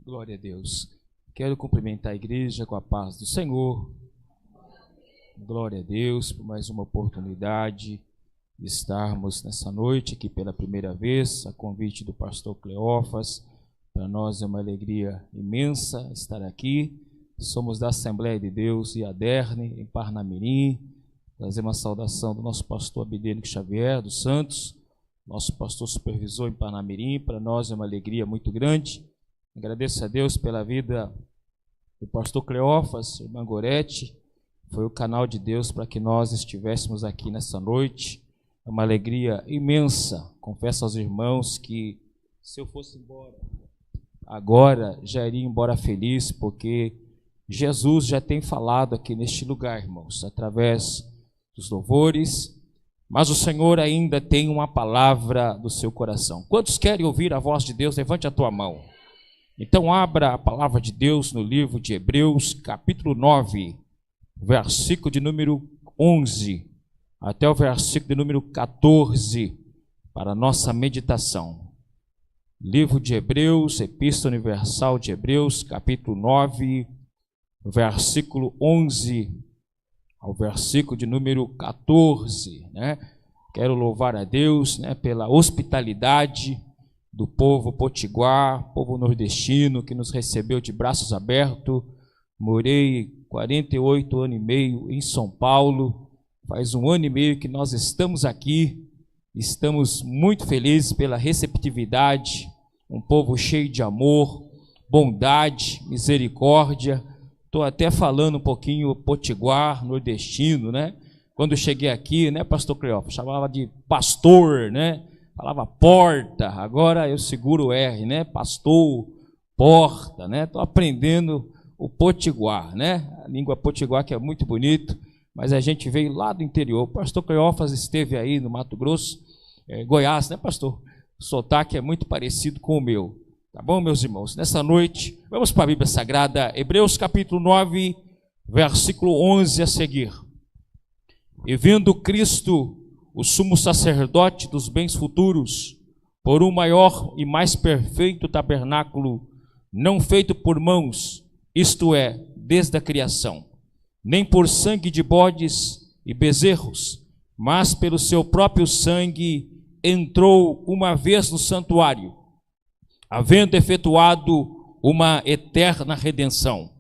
Glória a Deus. Quero cumprimentar a igreja com a paz do Senhor. Glória a Deus por mais uma oportunidade de estarmos nessa noite aqui pela primeira vez, a convite do pastor Cleófas. Para nós é uma alegria imensa estar aqui. Somos da Assembleia de Deus e Aderne, em Parnamirim. Trazemos uma saudação do nosso pastor Abidênico Xavier dos Santos, nosso pastor supervisor em Parnamirim. Para nós é uma alegria muito grande. Agradeço a Deus pela vida do pastor Cleófas, irmã Gorete. Foi o canal de Deus para que nós estivéssemos aqui nessa noite. É uma alegria imensa. Confesso aos irmãos que se eu fosse embora agora, já iria embora feliz, porque Jesus já tem falado aqui neste lugar, irmãos, através dos louvores, mas o Senhor ainda tem uma palavra do seu coração. Quantos querem ouvir a voz de Deus? Levante a tua mão. Então abra a palavra de Deus no livro de Hebreus, capítulo 9, versículo de número 11, até o versículo de número 14, para a nossa meditação. Livro de Hebreus, Epístola Universal de Hebreus, capítulo 9, versículo 11 ao versículo de número 14, né? Quero louvar a Deus, né, pela hospitalidade do povo potiguar, povo nordestino, que nos recebeu de braços abertos. Morei 48 anos e meio em São Paulo, faz 1 ano e meio que nós estamos aqui, estamos muito felizes pela receptividade, um povo cheio de amor, bondade, misericórdia. Estou até falando um pouquinho potiguar, nordestino, né? Quando cheguei aqui, né, pastor Cleófas, chamava de pastor, né? Falava porta, agora eu seguro o R, né? Pastor, porta, né? Estou aprendendo o potiguar, né? A língua potiguar que é muito bonito, mas a gente veio lá do interior. O pastor Cleófas esteve aí no Mato Grosso, Goiás, né, pastor? O sotaque é muito parecido com o meu. Tá bom, meus irmãos? Nessa noite, vamos para a Bíblia Sagrada, Hebreus capítulo 9, versículo 11 a seguir. E vendo Cristo, o sumo sacerdote dos bens futuros, por um maior e mais perfeito tabernáculo, não feito por mãos, isto é, desde a criação, nem por sangue de bodes e bezerros, mas pelo seu próprio sangue entrou uma vez no santuário, havendo efetuado uma eterna redenção.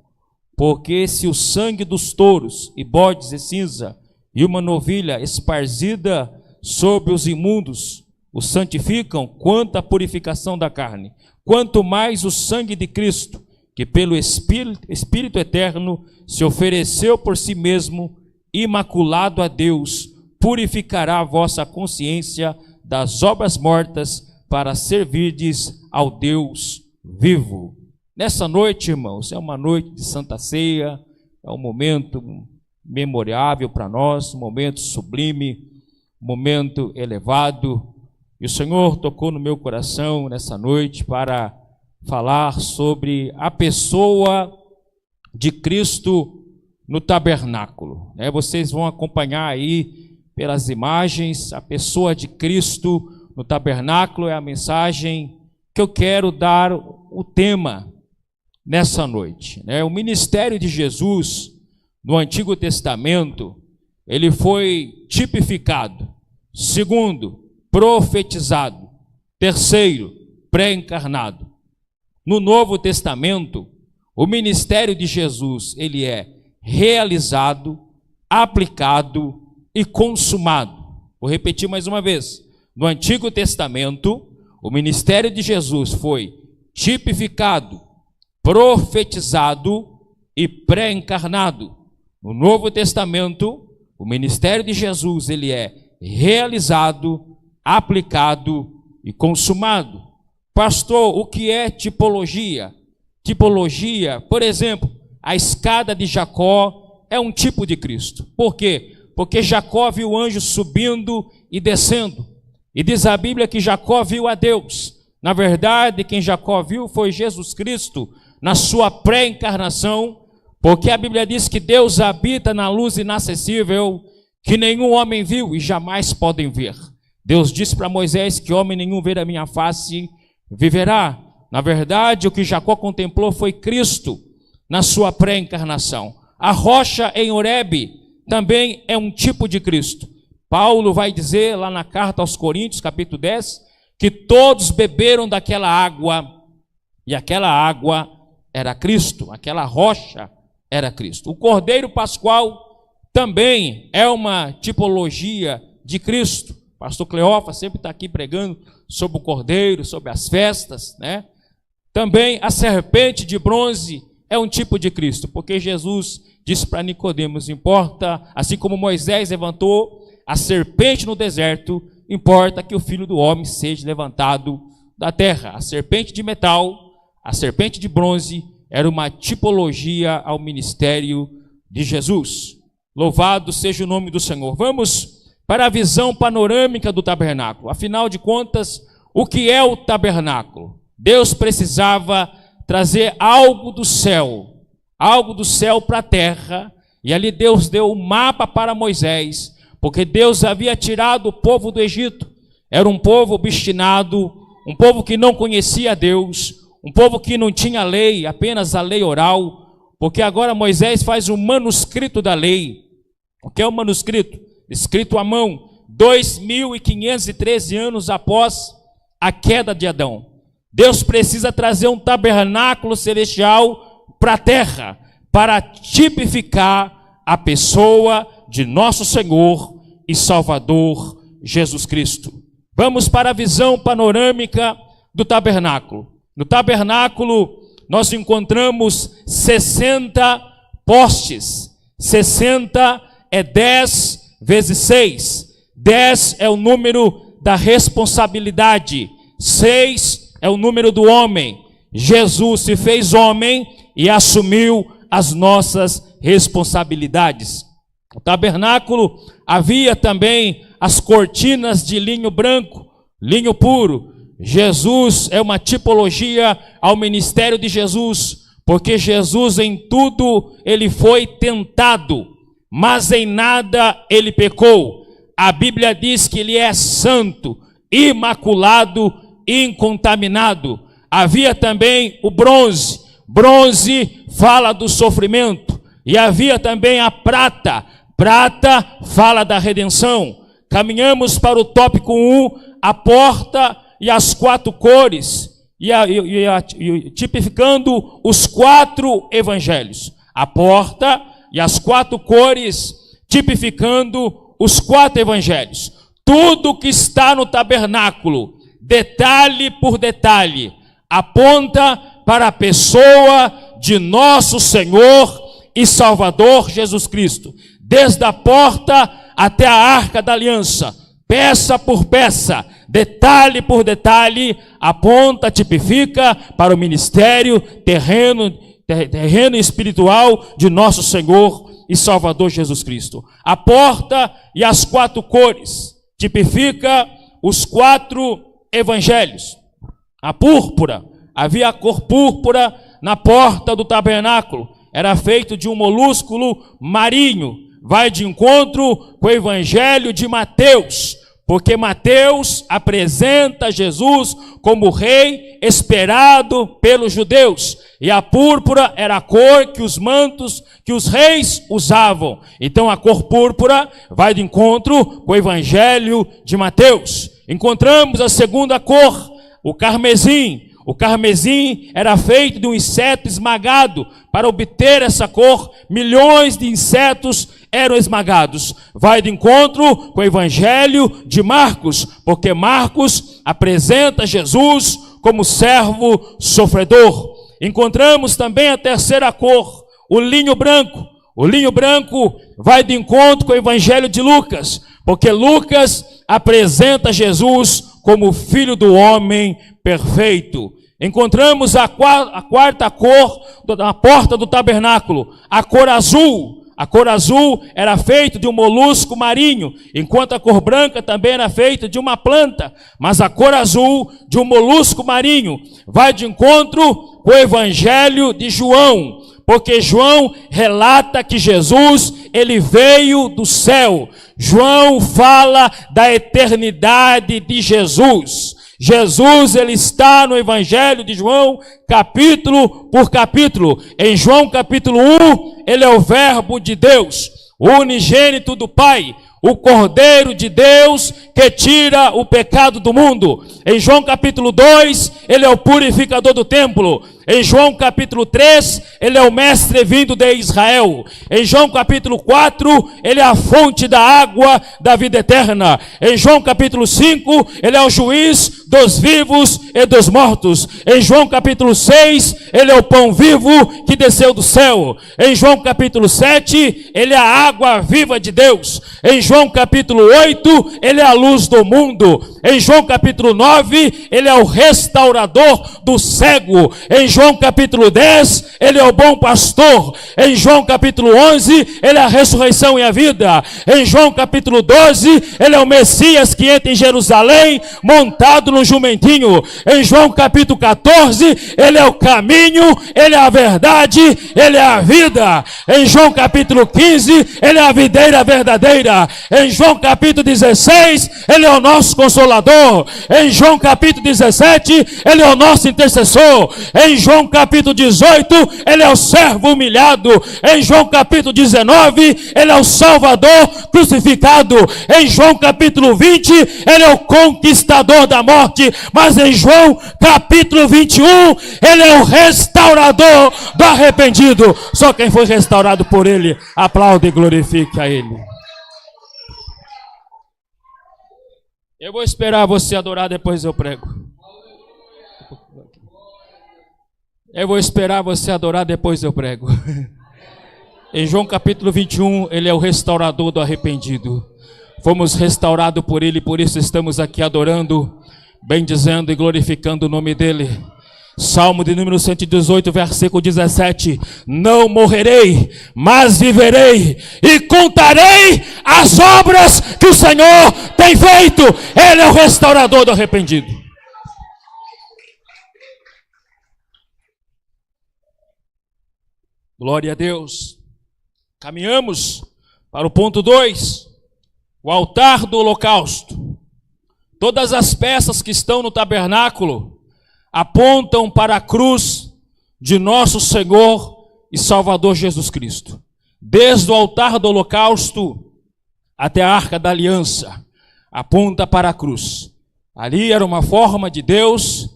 Porque se o sangue dos touros e bodes e cinza e uma novilha esparzida sobre os imundos os santificam quanto à purificação da carne, quanto mais o sangue de Cristo, que pelo Espírito eterno se ofereceu por si mesmo, imaculado a Deus, purificará a vossa consciência das obras mortas, para servirdes ao Deus vivo. Nessa noite, irmãos, é uma noite de Santa Ceia, é um momento memorável para nós, um momento sublime, um momento elevado, e o Senhor tocou no meu coração nessa noite para falar sobre a pessoa de Cristo no tabernáculo. Vocês vão acompanhar aí pelas imagens, a pessoa de Cristo no tabernáculo é a mensagem que eu quero dar o tema nessa noite. O ministério de Jesus no Antigo Testamento, ele foi tipificado. Segundo, profetizado. Terceiro, pré-encarnado. No Novo Testamento, o ministério de Jesus, ele é realizado, aplicado e consumado. Vou repetir mais uma vez. No Antigo Testamento, o ministério de Jesus foi tipificado, profetizado e pré-encarnado. No Novo Testamento, o ministério de Jesus, ele é realizado, aplicado e consumado. Pastor, o que é tipologia? Tipologia, por exemplo, a escada de Jacó é um tipo de Cristo. Por quê? Porque Jacó viu o anjo subindo e descendo. E diz a Bíblia que Jacó viu a Deus. Na verdade, quem Jacó viu foi Jesus Cristo na sua pré-encarnação, porque a Bíblia diz que Deus habita na luz inacessível, que nenhum homem viu e jamais podem ver. Deus disse para Moisés que homem nenhum ver a minha face viverá. Na verdade, o que Jacó contemplou foi Cristo na sua pré-encarnação. A rocha em Horebe também é um tipo de Cristo. Paulo vai dizer lá na carta aos Coríntios, capítulo 10, que todos beberam daquela água, e aquela água era Cristo, aquela rocha era Cristo. O Cordeiro Pascual também é uma tipologia de Cristo. Pastor Cleófas sempre está aqui pregando sobre o Cordeiro, sobre as festas, né? Também a serpente de bronze é um tipo de Cristo, porque Jesus disse para Nicodemos, importa, assim como Moisés levantou a serpente no deserto, importa que o Filho do Homem seja levantado da terra. A serpente de metal, a serpente de bronze, era uma tipologia ao ministério de Jesus. Louvado seja o nome do Senhor. Vamos para a visão panorâmica do tabernáculo. Afinal de contas, o que é o tabernáculo? Deus precisava trazer algo do céu para a terra, e ali Deus deu o mapa para Moisés, porque Deus havia tirado o povo do Egito. Era um povo obstinado, um povo que não conhecia Deus, um povo que não tinha lei, apenas a lei oral, porque agora Moisés faz um manuscrito da lei. O que é o manuscrito? Escrito à mão, 2.513 anos após a queda de Adão. Deus precisa trazer um tabernáculo celestial para a terra, para tipificar a pessoa de nosso Senhor e Salvador Jesus Cristo. Vamos para a visão panorâmica do tabernáculo. No tabernáculo nós encontramos 60 postes. 60 é 10 vezes 6. 10 é o número da responsabilidade. 6 é o número do homem. Jesus se fez homem e assumiu as nossas responsabilidades. No tabernáculo havia também as cortinas de linho branco, linho puro. Jesus é uma tipologia ao ministério de Jesus, porque Jesus em tudo ele foi tentado, mas em nada ele pecou. A Bíblia diz que ele é santo, imaculado, incontaminado. Havia também o bronze. Bronze fala do sofrimento. E havia também a prata. Prata fala da redenção. Caminhamos para o tópico 1, a porta e as 4 cores, tipificando os 4 evangelhos. A porta e as 4 cores, tipificando os 4 evangelhos. Tudo que está no tabernáculo, detalhe por detalhe, aponta para a pessoa de nosso Senhor e Salvador Jesus Cristo. Desde a porta até a arca da aliança, peça por peça, detalhe por detalhe, aponta, tipifica para o ministério terreno e espiritual de nosso Senhor e Salvador Jesus Cristo. A porta e as 4 cores, tipifica os 4 evangelhos. A púrpura, havia a cor púrpura na porta do tabernáculo, era feito de um molúsculo marinho. Vai de encontro com o evangelho de Mateus, porque Mateus apresenta Jesus como rei esperado pelos judeus, e a púrpura era a cor que os mantos que os reis usavam. Então a cor púrpura vai de encontro com o evangelho de Mateus. Encontramos a segunda cor, o carmesim. O carmesim era feito de um inseto esmagado. Para obter essa cor, milhões de insetos eram esmagados. Vai de encontro com o evangelho de Marcos, porque Marcos apresenta Jesus como servo sofredor. Encontramos também a terceira cor, o linho branco. O linho branco vai de encontro com o evangelho de Lucas, porque Lucas apresenta Jesus como filho do homem perfeito. Encontramos a quarta cor na porta do tabernáculo, a cor azul. A cor azul era feita de um molusco marinho, enquanto a cor branca também era feita de uma planta. Mas a cor azul de um molusco marinho vai de encontro com o evangelho de João, porque João relata que Jesus, ele veio do céu. João fala da eternidade de Jesus. Jesus, ele está no Evangelho de João, capítulo por capítulo. Em João capítulo 1, ele é o verbo de Deus, o unigênito do Pai, o Cordeiro de Deus que tira o pecado do mundo. Em João capítulo 2, ele é o purificador do templo. Em João capítulo 3, ele é o mestre vindo de Israel. Em João capítulo 4, ele é a fonte da água da vida eterna. Em João capítulo 5, ele é o juiz dos vivos e dos mortos. Em João capítulo 6, ele é o pão vivo que desceu do céu. Em João capítulo 7, ele é a água viva de Deus. Em João capítulo 8, ele é a luz do mundo. Em João capítulo 9, ele é o restaurador do cego. Em João capítulo 10, ele é o bom pastor. Em João capítulo 11, ele é a ressurreição e a vida. Em João capítulo 12, ele é o Messias que entra em Jerusalém, montado no jumentinho. Em João capítulo 14, ele é o caminho, ele é a verdade, ele é a vida. Em João capítulo 15, ele é a videira verdadeira. Em João capítulo 16, ele é o nosso consolador. Em João capítulo 17, ele é o nosso intercessor. Em João capítulo 18, ele é o servo humilhado. Em João capítulo 19, ele é o Salvador crucificado. Em João capítulo 20, ele é o conquistador da morte. Mas em João capítulo 21, ele é o restaurador do arrependido. Só quem foi restaurado por ele, aplaude e glorifique a ele. Eu vou esperar você adorar, depois eu prego. Eu vou esperar você adorar, depois eu prego. Em João capítulo 21, ele é o restaurador do arrependido. Fomos restaurados por ele, por isso estamos aqui adorando, bendizendo e glorificando o nome dele. Salmo de número 118, versículo 17. Não morrerei, mas viverei e contarei as obras que o Senhor tem feito. Ele é o restaurador do arrependido. Glória a Deus. Caminhamos para o ponto 2. O altar do holocausto. Todas as peças que estão no tabernáculo apontam para a cruz de nosso Senhor e Salvador Jesus Cristo. Desde o altar do holocausto até a arca da aliança, aponta para a cruz. Ali era uma forma de Deus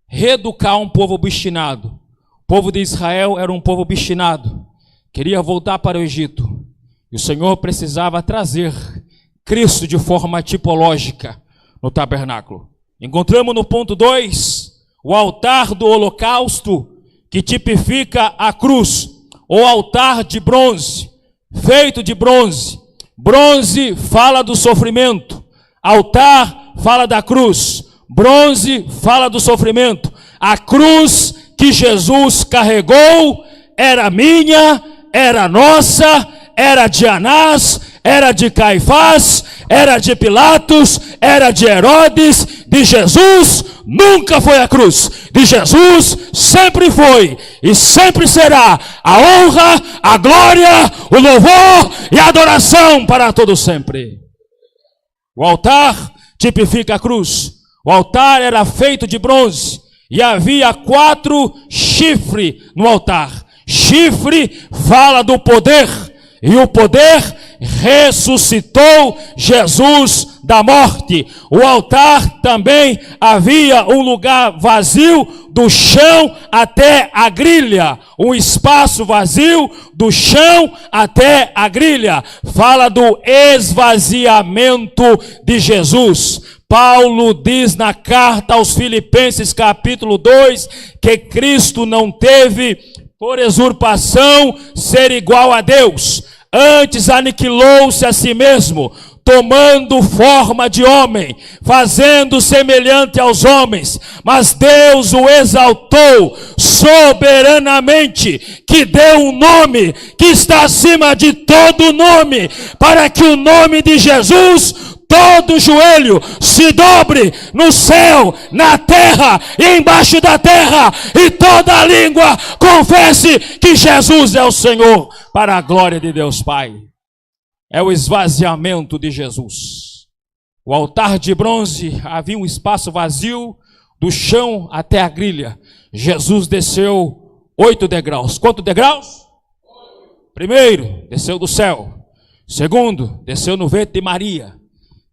reeducar um povo obstinado. O povo de Israel era um povo obstinado, queria voltar para o Egito. E o Senhor precisava trazer Cristo de forma tipológica no tabernáculo. Encontramos no ponto 2, o altar do holocausto, que tipifica a cruz. O altar de bronze, feito de bronze. Bronze fala do sofrimento. Altar fala da cruz. Bronze fala do sofrimento. A cruz que Jesus carregou era minha, era nossa, era de Anás, era de Caifás, era de Pilatos, era de Herodes. De Jesus nunca foi a cruz. De Jesus sempre foi e sempre será a honra, a glória, o louvor e a adoração para todo sempre. O altar tipifica a cruz. O altar era feito de bronze e havia 4 chifres no altar. Chifre fala do poder, e o poder ressuscitou Jesus da morte. O altar também havia um lugar vazio do chão até a grilha, um espaço vazio do chão até a grilha. Fala do esvaziamento de Jesus. Paulo diz na carta aos Filipenses capítulo 2 que Cristo não teve por usurpação ser igual a Deus. Antes aniquilou-se a si mesmo, tomando forma de homem, fazendo semelhante aos homens, mas Deus o exaltou soberanamente, que deu um nome que está acima de todo nome, para que o nome de Jesus todo joelho se dobre no céu, na terra e embaixo da terra, e toda língua confesse que Jesus é o Senhor, para a glória de Deus Pai. É o esvaziamento de Jesus. O altar de bronze, havia um espaço vazio do chão até a grilha. Jesus desceu 8 degraus. Quantos degraus? Primeiro, desceu do céu. Segundo, desceu no ventre de Maria.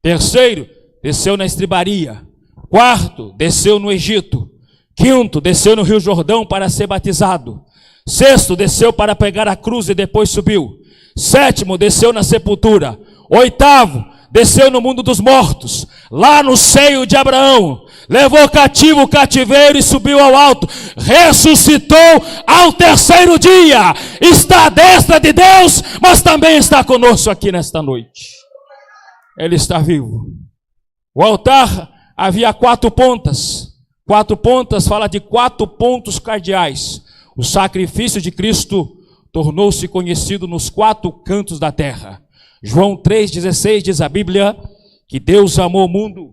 Terceiro, desceu na estribaria. Quarto, desceu no Egito. Quinto, desceu no Rio Jordão para ser batizado. Sexto, desceu para pegar a cruz e depois subiu. Sétimo, desceu na sepultura. Oitavo, desceu no mundo dos mortos, lá no seio de Abraão, levou cativo o cativeiro e subiu ao alto, ressuscitou ao terceiro dia, está à destra de Deus, mas também está conosco aqui nesta noite. Ele está vivo. O altar havia 4 pontas. 4 pontas fala de 4 pontos cardeais. O sacrifício de Cristo tornou-se conhecido nos 4 cantos da terra. João 3,16 diz a Bíblia que Deus amou o mundo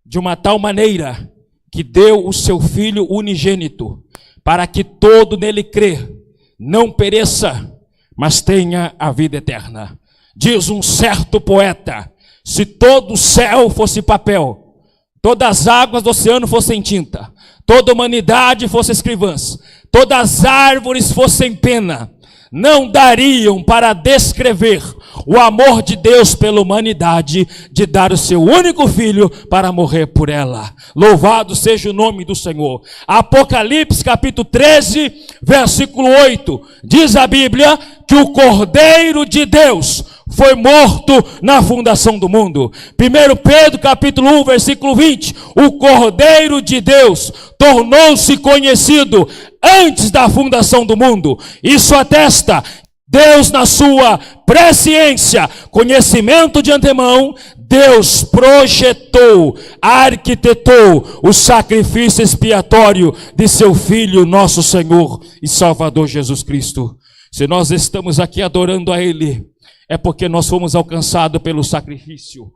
de uma tal maneira que deu o seu Filho unigênito, para que todo nele crê, não pereça, mas tenha a vida eterna. Diz um certo poeta: se todo o céu fosse papel, todas as águas do oceano fossem tinta, toda a humanidade fosse escrivãs, todas as árvores fossem pena, não dariam para descrever o amor de Deus pela humanidade, de dar o seu único filho para morrer por ela. Louvado seja o nome do Senhor. Apocalipse capítulo 13, versículo 8, diz a Bíblia que o Cordeiro de Deus foi morto na fundação do mundo. 1 Pedro capítulo 1, versículo 20, o Cordeiro de Deus tornou-se conhecido antes da fundação do mundo. Isso atesta Deus, na sua presciência, conhecimento de antemão, Deus projetou, arquitetou o sacrifício expiatório de seu Filho, nosso Senhor e Salvador Jesus Cristo. Se nós estamos aqui adorando a Ele, é porque nós fomos alcançados pelo sacrifício.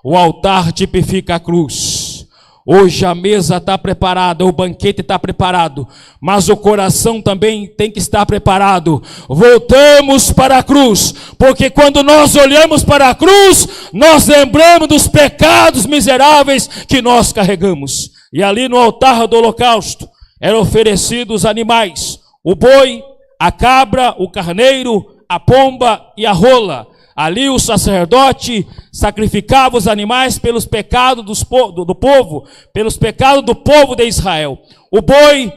O altar tipifica a cruz. Hoje a mesa está preparada, o banquete está preparado, mas o coração também tem que estar preparado. Voltamos para a cruz, porque quando nós olhamos para a cruz, nós lembramos dos pecados miseráveis que nós carregamos. E ali no altar do holocausto eram oferecidos os animais: o boi, a cabra, o carneiro, a pomba e a rola. Ali o sacerdote sacrificava os animais pelos pecados do povo, pelos pecados do povo de Israel. O boi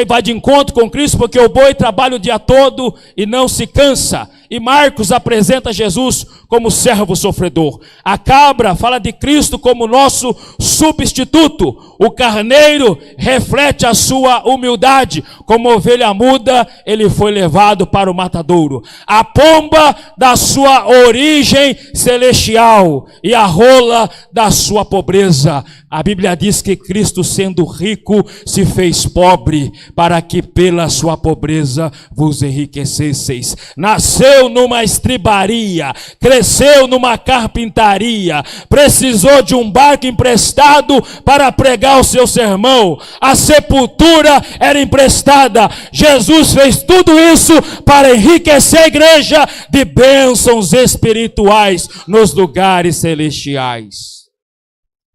vai de encontro com Cristo, porque o boi trabalha o dia todo e não se cansa. E Marcos apresenta Jesus como servo sofredor. A cabra fala de Cristo como nosso substituto. O carneiro reflete a sua humildade. Como ovelha muda, ele foi levado para o matadouro. A pomba da sua origem celestial e a rola da sua pobreza. A Bíblia diz que Cristo, sendo rico, se fez pobre, para que pela sua pobreza vos enriquecesseis. Nasceu numa estribaria, cresceu numa carpintaria, precisou de um barco emprestado para pregar o seu sermão. A sepultura era emprestada. Jesus fez tudo isso para enriquecer a igreja de bênçãos espirituais nos lugares celestiais.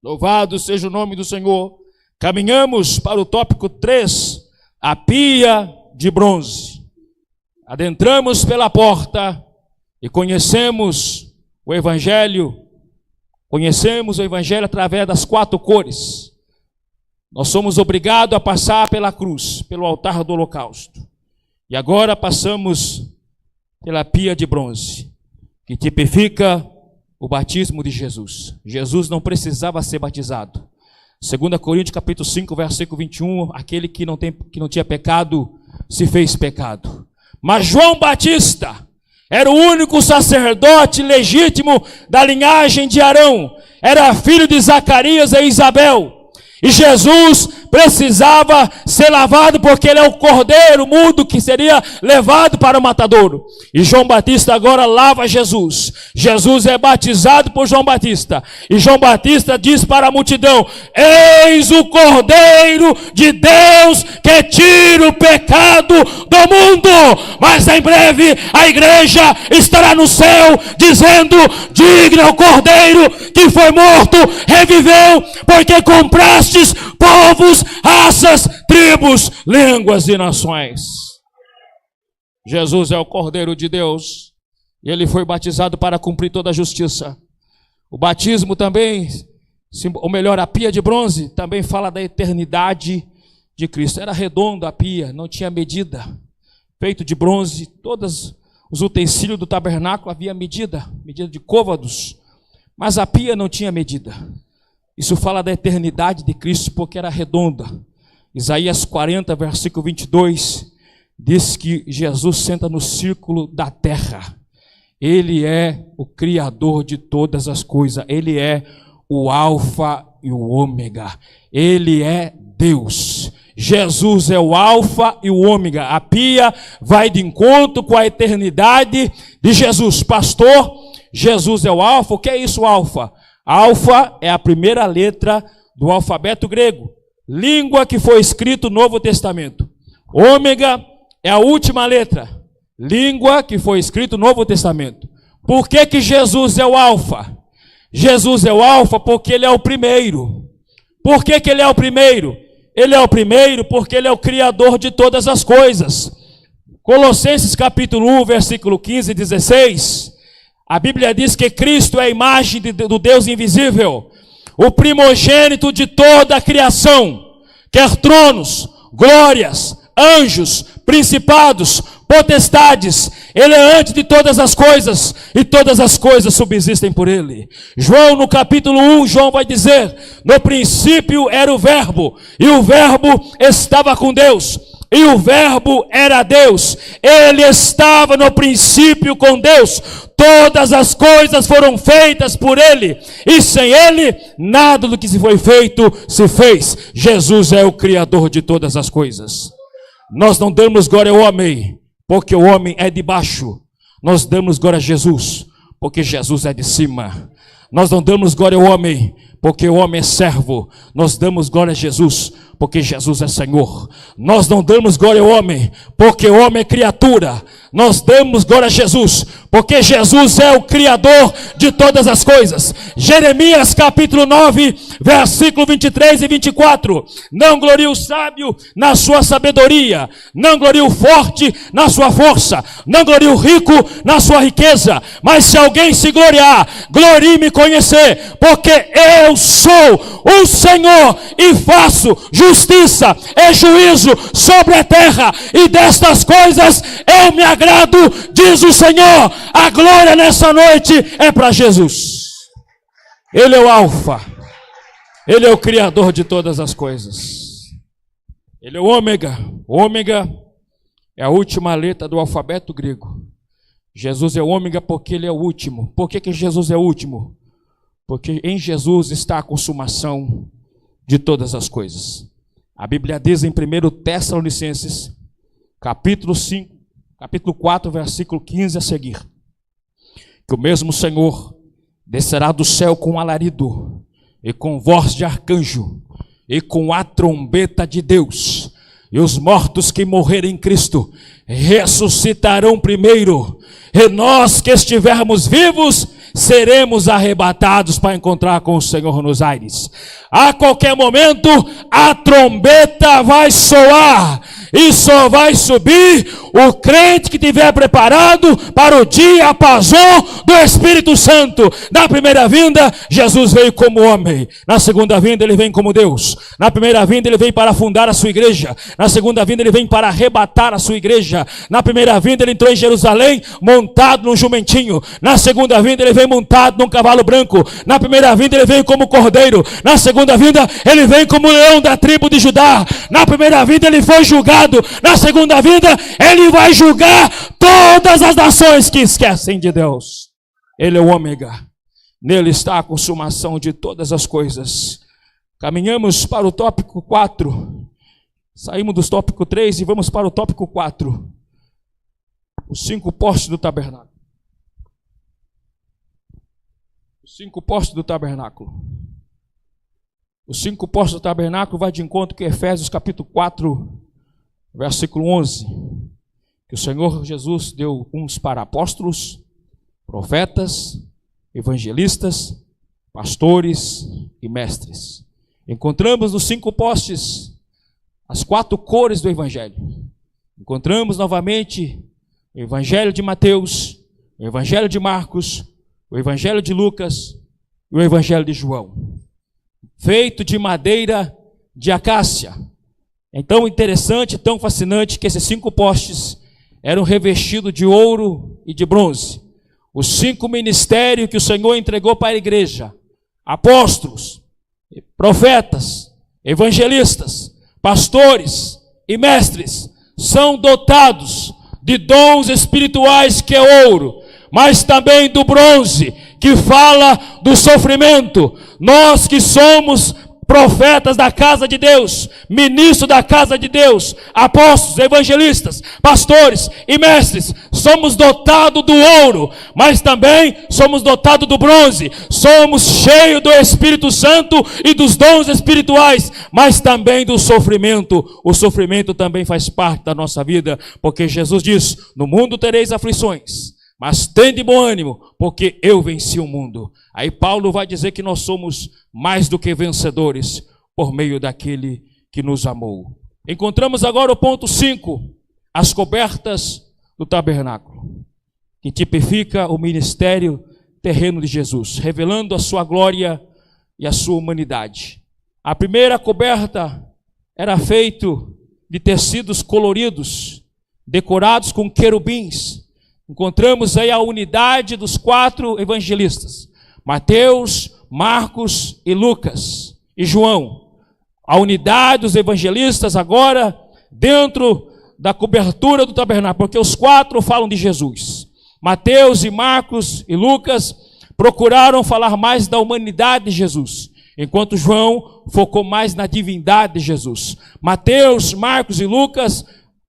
Louvado seja o nome do Senhor. Caminhamos para o tópico 3, a pia de bronze. Adentramos pela porta e conhecemos o Evangelho através das 4 cores. Nós somos obrigados a passar pela cruz, pelo altar do holocausto. E agora passamos pela pia de bronze, que tipifica o batismo de Jesus. Jesus não precisava ser batizado. 2 Coríntios capítulo 5, versículo 21, aquele que não tinha pecado, se fez pecado. Mas João Batista era o único sacerdote legítimo da linhagem de Arão. Era filho de Zacarias e Isabel. E Jesus precisava ser lavado porque ele é o cordeiro mudo que seria levado para o matadouro. E João Batista agora lava Jesus. Jesus é batizado por João Batista. E João Batista diz para a multidão: eis o cordeiro de Deus que tira o pecado do mundo. Mas em breve a igreja estará no céu dizendo: digno é o cordeiro que foi morto, reviveu, porque comprastes povos, raças, tribos, línguas e nações. Jesus é o cordeiro de Deus e ele foi batizado para cumprir toda a justiça. O batismo também, ou melhor, a pia de bronze também fala da eternidade de Cristo. Era redonda a pia, não tinha medida, feito de bronze. Todos os utensílios do tabernáculo havia medida de côvados, mas a pia não tinha medida. Isso fala da eternidade de Cristo, porque era redonda. Isaías 40, versículo 22, diz que Jesus senta no círculo da terra. Ele é o Criador de todas as coisas. Ele é o Alfa e o Ômega. Ele é Deus. Jesus é o Alfa e o Ômega. A pia vai de encontro com a eternidade de Jesus. Pastor, Jesus é o Alfa. O que é isso, Alfa? Alfa é a primeira letra do alfabeto grego, língua que foi escrito no Novo Testamento. Ômega é a última letra, língua que foi escrito no Novo Testamento. Por que Jesus é o Alfa? Jesus é o Alfa porque ele é o primeiro. Por que ele é o primeiro? Ele é o primeiro porque ele é o Criador de todas as coisas. Colossenses capítulo 1, versículo 15 e 16, a Bíblia diz que Cristo é a imagem do Deus invisível, o primogênito de toda a criação, quer tronos, glórias, anjos, principados, potestades. Ele é antes de todas as coisas, e todas as coisas subsistem por ele. João, no capítulo 1, João vai dizer: no princípio era o verbo, e o verbo estava com Deus, e o verbo era Deus. Ele estava no princípio com Deus. Todas as coisas foram feitas por ele, e sem ele, nada do que se foi feito se fez. Jesus é o Criador de todas as coisas. Nós não damos glória ao homem, porque o homem é de baixo. Nós damos glória a Jesus, porque Jesus é de cima. Nós não damos glória ao homem, porque o homem é servo. Nós damos glória a Jesus, porque Jesus é Senhor. Nós não damos glória ao homem, porque o homem é criatura. Nós damos glória a Jesus, porque Jesus é o Criador de todas as coisas. Jeremias capítulo 9, versículo 23 e 24. Não glorie o sábio na sua sabedoria, não glorie o forte na sua força, não glorie o rico na sua riqueza, mas se alguém se gloriar, glorie me conhecer, porque eu sou o Senhor e faço justiça e juízo sobre a terra, e destas coisas eu me agrado, diz o Senhor. A glória nessa noite é para Jesus. Ele é o Alfa, ele é o Criador de todas as coisas. Ele é o Ômega. O Ômega é a última letra do alfabeto grego. Jesus é o Ômega porque ele é o último. Por que Jesus é o último? Porque em Jesus está a consumação de todas as coisas. A Bíblia diz em 1 Tessalonicenses, capítulo 4, versículo 15 a seguir, que o mesmo Senhor descerá do céu com alarido, e com voz de arcanjo, e com a trombeta de Deus, e os mortos que morrerem em Cristo ressuscitarão primeiro, e nós que estivermos vivos seremos arrebatados para encontrar com o Senhor nos aires. A qualquer momento a trombeta vai soar, e só vai subir o crente que tiver preparado para o dia pazão do Espírito Santo. Na primeira vinda, Jesus veio como homem. Na segunda vinda, ele vem como Deus. Na primeira vinda, ele vem para fundar a sua igreja. Na segunda vinda, ele vem para arrebatar a sua igreja. Na primeira vinda, ele entrou em Jerusalém montado num jumentinho. Na segunda vinda, ele vem montado num cavalo branco. Na primeira vinda, ele veio como cordeiro. Na segunda vinda, ele vem como leão da tribo de Judá. Na primeira vinda, ele foi julgado. Na segunda vinda, ele vai julgar todas as nações que esquecem de Deus. Ele é o Ômega. Nele está a consumação de todas as coisas. Caminhamos para o tópico 4. Saímos do tópico 3 e vamos para o tópico 4. Os 5 postes do tabernáculo. Os 5 postes do tabernáculo. Os 5 postes do tabernáculo vai de encontro com Efésios capítulo 4, versículo 11. Que o Senhor Jesus deu uns para apóstolos, profetas, evangelistas, pastores e mestres. Encontramos nos 5 postes as 4 cores do Evangelho. Encontramos novamente o Evangelho de Mateus, o Evangelho de Marcos, o Evangelho de Lucas e o Evangelho de João. Feito de madeira de acácia. É tão interessante, tão fascinante que esses 5 postes eram revestidos de ouro e de bronze. Os 5 ministérios que o Senhor entregou para a igreja: apóstolos, profetas, evangelistas, pastores e mestres, são dotados de dons espirituais que é ouro, mas também do bronze, que fala do sofrimento. Nós que somos profetas da casa de Deus, ministros da casa de Deus, apóstolos, evangelistas, pastores e mestres, somos dotados do ouro, mas também somos dotados do bronze. Somos cheios do Espírito Santo e dos dons espirituais, mas também do sofrimento. O sofrimento também faz parte da nossa vida, porque Jesus diz: no mundo tereis aflições, mas tende bom ânimo, porque eu venci o mundo. Aí Paulo vai dizer que nós somos mais do que vencedores por meio daquele que nos amou. Encontramos agora o ponto 5, as cobertas do tabernáculo, que tipifica o ministério terreno de Jesus, revelando a sua glória e a sua humanidade. A primeira coberta era feita de tecidos coloridos, decorados com querubins. Encontramos aí a unidade dos 4 evangelistas: Mateus, Marcos e Lucas e João. A unidade dos evangelistas agora dentro da cobertura do tabernáculo, porque os 4 falam de Jesus. Mateus e Marcos e Lucas procuraram falar mais da humanidade de Jesus, enquanto João focou mais na divindade de Jesus. Mateus, Marcos e Lucas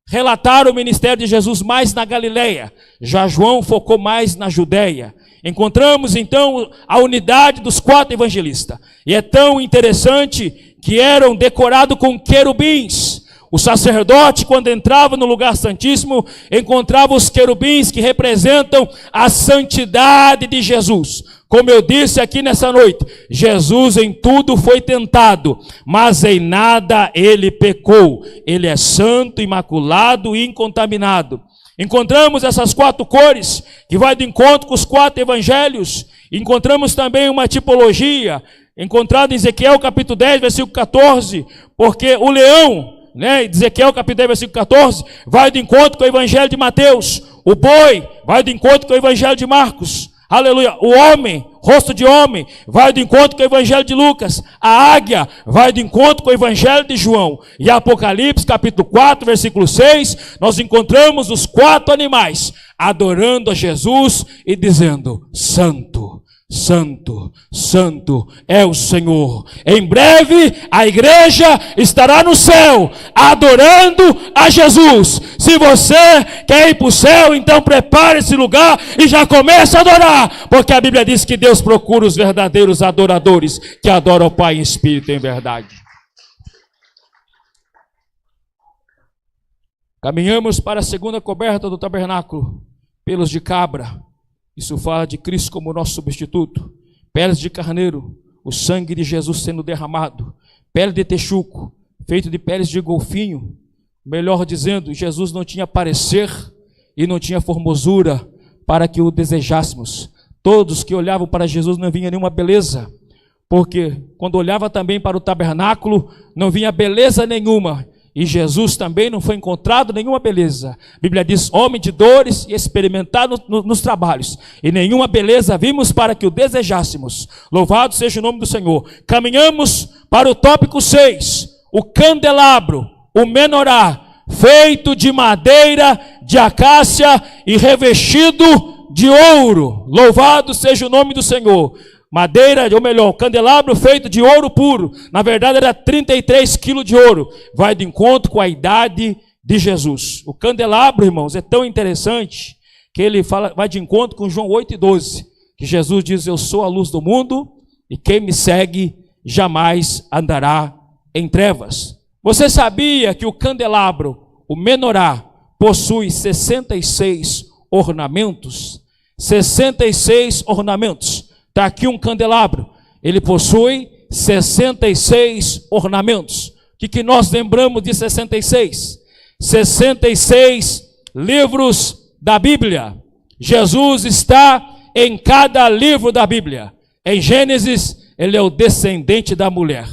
relataram o ministério de Jesus mais na Galileia, já João focou mais na Judeia. Encontramos então a unidade dos 4 evangelistas, e é tão interessante que eram decorados com querubins. O sacerdote, quando entrava no lugar santíssimo, encontrava os querubins que representam a santidade de Jesus. Como eu disse aqui nessa noite, Jesus em tudo foi tentado, mas em nada ele pecou. Ele é santo, imaculado e incontaminado. Encontramos essas 4 cores, que vai de encontro com os 4 evangelhos. Encontramos também uma tipologia, encontrada em Ezequiel capítulo 10, versículo 14, porque o leão, Ezequiel capítulo 10, versículo 14, vai de encontro com o evangelho de Mateus. O boi vai de encontro com o evangelho de Marcos. Aleluia. O homem, rosto de homem, vai de encontro com o evangelho de Lucas. A águia vai de encontro com o evangelho de João. E Apocalipse capítulo 4, versículo 6, nós encontramos os 4 animais adorando a Jesus e dizendo: santo, santo, santo é o Senhor. Em breve a igreja estará no céu adorando a Jesus. Se você quer ir para o céu, então prepare esse lugar e já comece a adorar, porque a Bíblia diz que Deus procura os verdadeiros adoradores que adoram o Pai em espírito e em verdade. Caminhamos para a segunda coberta do tabernáculo: pelos de cabra. Isso fala de Cristo como nosso substituto. Peles de carneiro, o sangue de Jesus sendo derramado. Pele de texuco, feito de peles de golfinho. Melhor dizendo, Jesus não tinha parecer e não tinha formosura para que o desejássemos. Todos que olhavam para Jesus não vinha nenhuma beleza, porque quando olhava também para o tabernáculo, não vinha beleza nenhuma. E Jesus também não foi encontrado nenhuma beleza. A Bíblia diz: homem de dores e experimentado nos trabalhos, e nenhuma beleza vimos para que o desejássemos. Louvado seja o nome do Senhor. Caminhamos para o tópico 6. O candelabro, o menorá, feito de madeira de acácia e revestido de ouro. Louvado seja o nome do Senhor. madeira, ou melhor, candelabro feito de ouro puro. Na verdade era 33 quilos de ouro. Vai de encontro com a idade de Jesus. O candelabro, irmãos, é tão interessante que ele fala, vai de encontro com João 8:12, que Jesus diz: eu sou a luz do mundo e quem me segue jamais andará em trevas. Você sabia que o candelabro, o menorá, possui 66 ornamentos? 66 ornamentos. Está aqui um candelabro, ele possui 66 ornamentos. O que nós lembramos de 66? 66 livros da Bíblia. Jesus está em cada livro da Bíblia. Em Gênesis, ele é o descendente da mulher.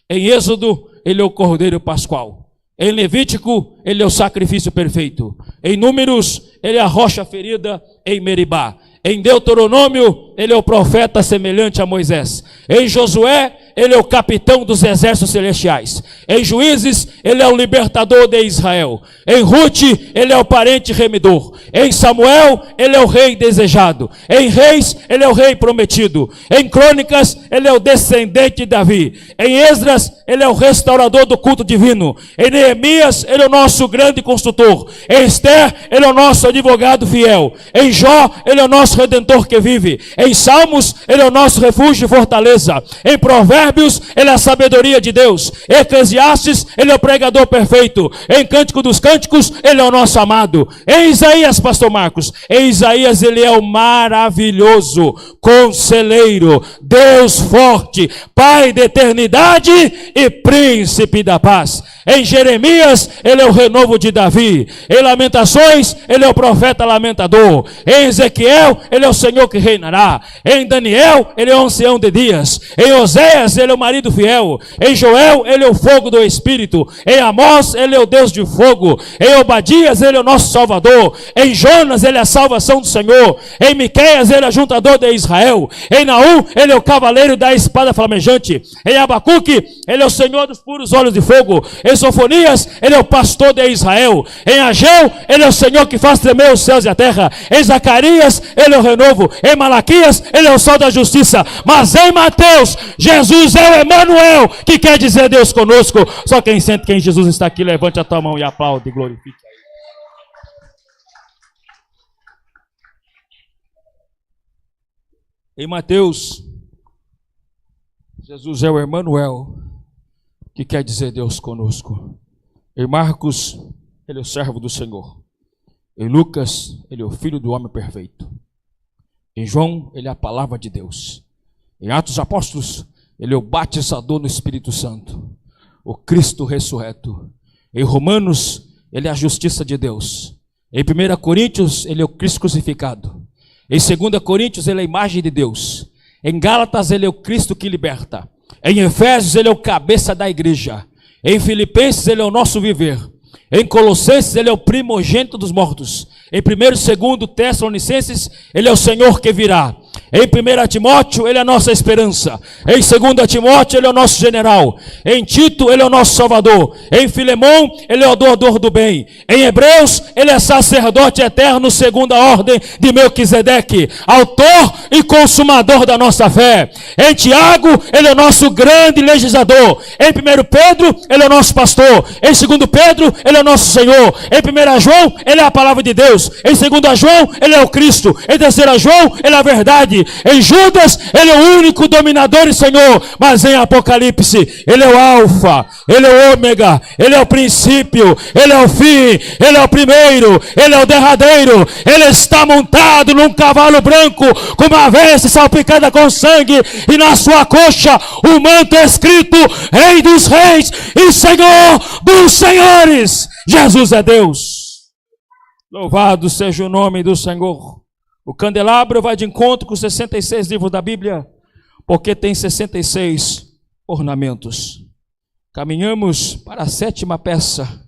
Em Êxodo, ele é o Cordeiro Pascual. Em Levítico, ele é o sacrifício perfeito. Em Números, ele é a rocha ferida em Meribá. Em Deuteronômio, ele é o profeta semelhante a Moisés. Em Josué, ele é o capitão dos exércitos celestiais. Em Juízes, ele é o libertador de Israel. Em Ruth, ele é o parente remidor. Em Samuel, ele é o rei desejado. Em Reis, ele é o rei prometido. Em Crônicas, ele é o descendente de Davi. Em Esdras, ele é o restaurador do culto divino. Em Neemias, ele é o nosso grande construtor. Em Esther, ele é o nosso advogado fiel. Em Jó, ele é o nosso redentor que vive. Em Salmos, ele é o nosso refúgio e fortaleza. Em Provérbios, ele é a sabedoria de Deus. Em Eclesiastes, ele é o pregador perfeito. Em Cântico dos Cânticos, ele é o nosso amado. Em Isaías, pastor Marcos, em Isaías ele é o maravilhoso conselheiro, Deus forte, Pai da eternidade e príncipe da paz. Em Jeremias, ele é o renovo de Davi. Em Lamentações, ele é o profeta lamentador. Em Ezequiel, ele é o Senhor que reinará. Em Daniel, ele é o ancião de dias. Em Oséias, ele é o marido fiel. Em Joel, ele é o fogo do Espírito. Em Amós, ele é o Deus de fogo. Em Obadias, ele é o nosso Salvador. Em Jonas, ele é a salvação do Senhor. Em Miqueias, ele é o juntador de Israel. Em Naum, ele é o cavaleiro da espada flamejante. Em Abacuque, ele é o Senhor dos puros olhos de fogo. Em Sofonias, ele é o pastor de Israel. Em Ageu, ele é o Senhor que faz tremer os céus e a terra. Em Zacarias, ele é o renovo. Em Malaquias, ele é o sol da justiça. Mas em Mateus, Jesus é o Emanuel, que quer dizer Deus conosco. Só quem sente que em Jesus está aqui, levante a tua mão e aplaude e glorifique. Em Mateus, Jesus é o Emanuel, que quer dizer Deus conosco. Em Marcos, ele é o servo do Senhor. Em Lucas, ele é o filho do homem perfeito. Em João, ele é a palavra de Deus. Em Atos dos Apóstolos, ele é o batizador no Espírito Santo, o Cristo ressurreto. Em Romanos, ele é a justiça de Deus. Em 1 Coríntios, ele é o Cristo crucificado. Em 2 Coríntios, ele é a imagem de Deus. Em Gálatas, ele é o Cristo que liberta. Em Efésios, ele é o cabeça da igreja. Em Filipenses, ele é o nosso viver. Em Colossenses, ele é o primogênito dos mortos. Em 1º e 2º Tessalonicenses, ele é o Senhor que virá. Em 1 Timóteo, ele é a nossa esperança. Em 2 Timóteo, ele é o nosso general. Em Tito, ele é o nosso salvador. Em Filemão, ele é o doador do bem. Em Hebreus, ele é sacerdote eterno segundo a ordem de Melquisedeque, autor e consumador da nossa fé. Em Tiago, ele é o nosso grande legislador. Em 1 Pedro, ele é o nosso pastor. Em 2 Pedro, ele é o nosso Senhor. Em 1 João, ele é a palavra de Deus. Em 2 João, ele é o Cristo. Em 3 João, ele é a verdade. Em Judas, ele é o único dominador e Senhor. Mas em Apocalipse, ele é o Alfa, ele é o Ômega, ele é o princípio, ele é o fim, ele é o primeiro, ele é o derradeiro. Ele está montado num cavalo branco, com uma veste salpicada com sangue, e na sua coxa o manto escrito: Rei dos Reis e Senhor dos Senhores. Jesus é Deus. Louvado seja o nome do Senhor. O candelabro vai de encontro com os 66 livros da Bíblia, porque tem 66 ornamentos. Caminhamos para a 7ª peça,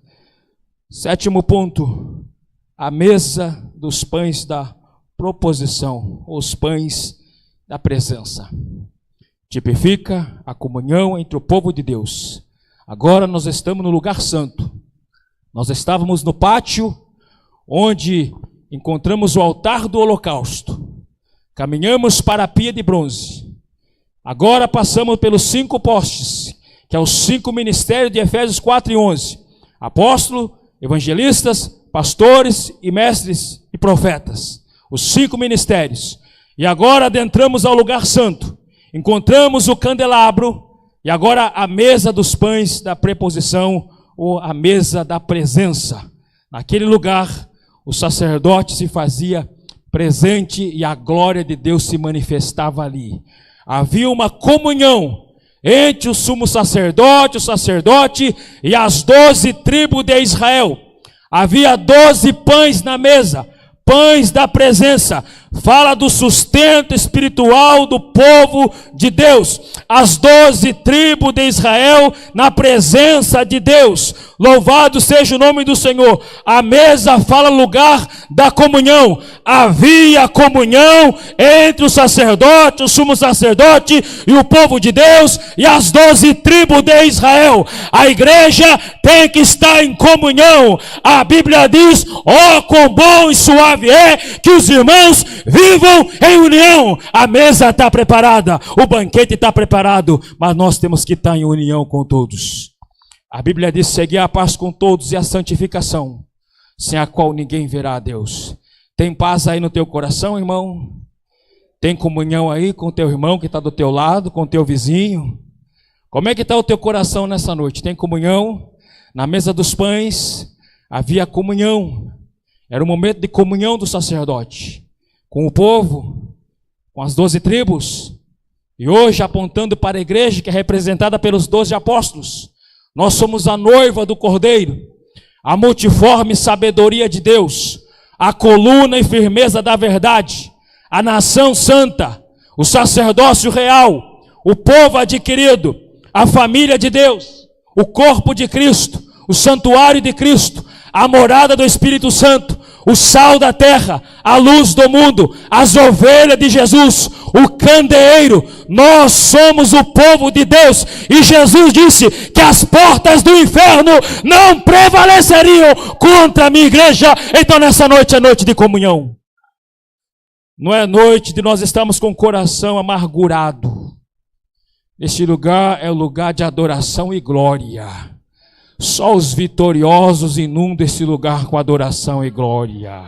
7º ponto, a mesa dos pães da proposição, os pães da presença. Tipifica a comunhão entre o povo de Deus. Agora nós estamos no lugar santo. Nós estávamos no pátio, onde encontramos o altar do holocausto. Caminhamos para a pia de bronze. Agora passamos pelos 5 postes, que é os 5 ministérios de Efésios 4:11. Apóstolo, evangelistas, pastores e mestres e profetas. Os 5 ministérios. E agora adentramos ao lugar santo. Encontramos o candelabro e agora a mesa dos pães da preposição, ou a mesa da presença. Naquele lugar, o sacerdote se fazia presente e a glória de Deus se manifestava ali. Havia uma comunhão entre o sumo sacerdote e as 12 tribos de Israel. Havia 12 pães na mesa, pães da presença. Fala do sustento espiritual do povo de Deus. As 12 tribos de Israel na presença de Deus. Louvado seja o nome do Senhor. A mesa fala lugar da comunhão. Havia comunhão entre o sacerdote, o sumo sacerdote e o povo de Deus e as 12 tribos de Israel. A igreja tem que estar em comunhão. A Bíblia diz: ó, quão bom e suave é que os irmãos vivam em união. A mesa está preparada, o banquete está preparado, mas nós temos que estar em união com todos. A Bíblia diz: seguir a paz com todos e a santificação, sem a qual ninguém verá a Deus. Tem paz aí no teu coração, irmão? Tem comunhão aí com o teu irmão que está do teu lado, com o teu vizinho? Como é que está o teu coração nessa noite? Tem comunhão? Na mesa dos pães havia comunhão. Era um momento de comunhão do sacerdote com o povo, com as 12 tribos. E hoje, apontando para a igreja que é representada pelos 12 apóstolos, nós somos a noiva do Cordeiro, a multiforme sabedoria de Deus, a coluna e firmeza da verdade, a nação santa, o sacerdócio real, o povo adquirido, a família de Deus, o corpo de Cristo, o santuário de Cristo, a morada do Espírito Santo, o sal da terra, a luz do mundo, as ovelhas de Jesus, o candeeiro. Nós somos o povo de Deus, e Jesus disse que as portas do inferno não prevaleceriam contra a minha igreja. Então nessa noite é noite de comunhão, não é noite de nós estarmos com o coração amargurado. Este lugar é o lugar de adoração e glória. Só os vitoriosos inundam esse lugar com adoração e glória.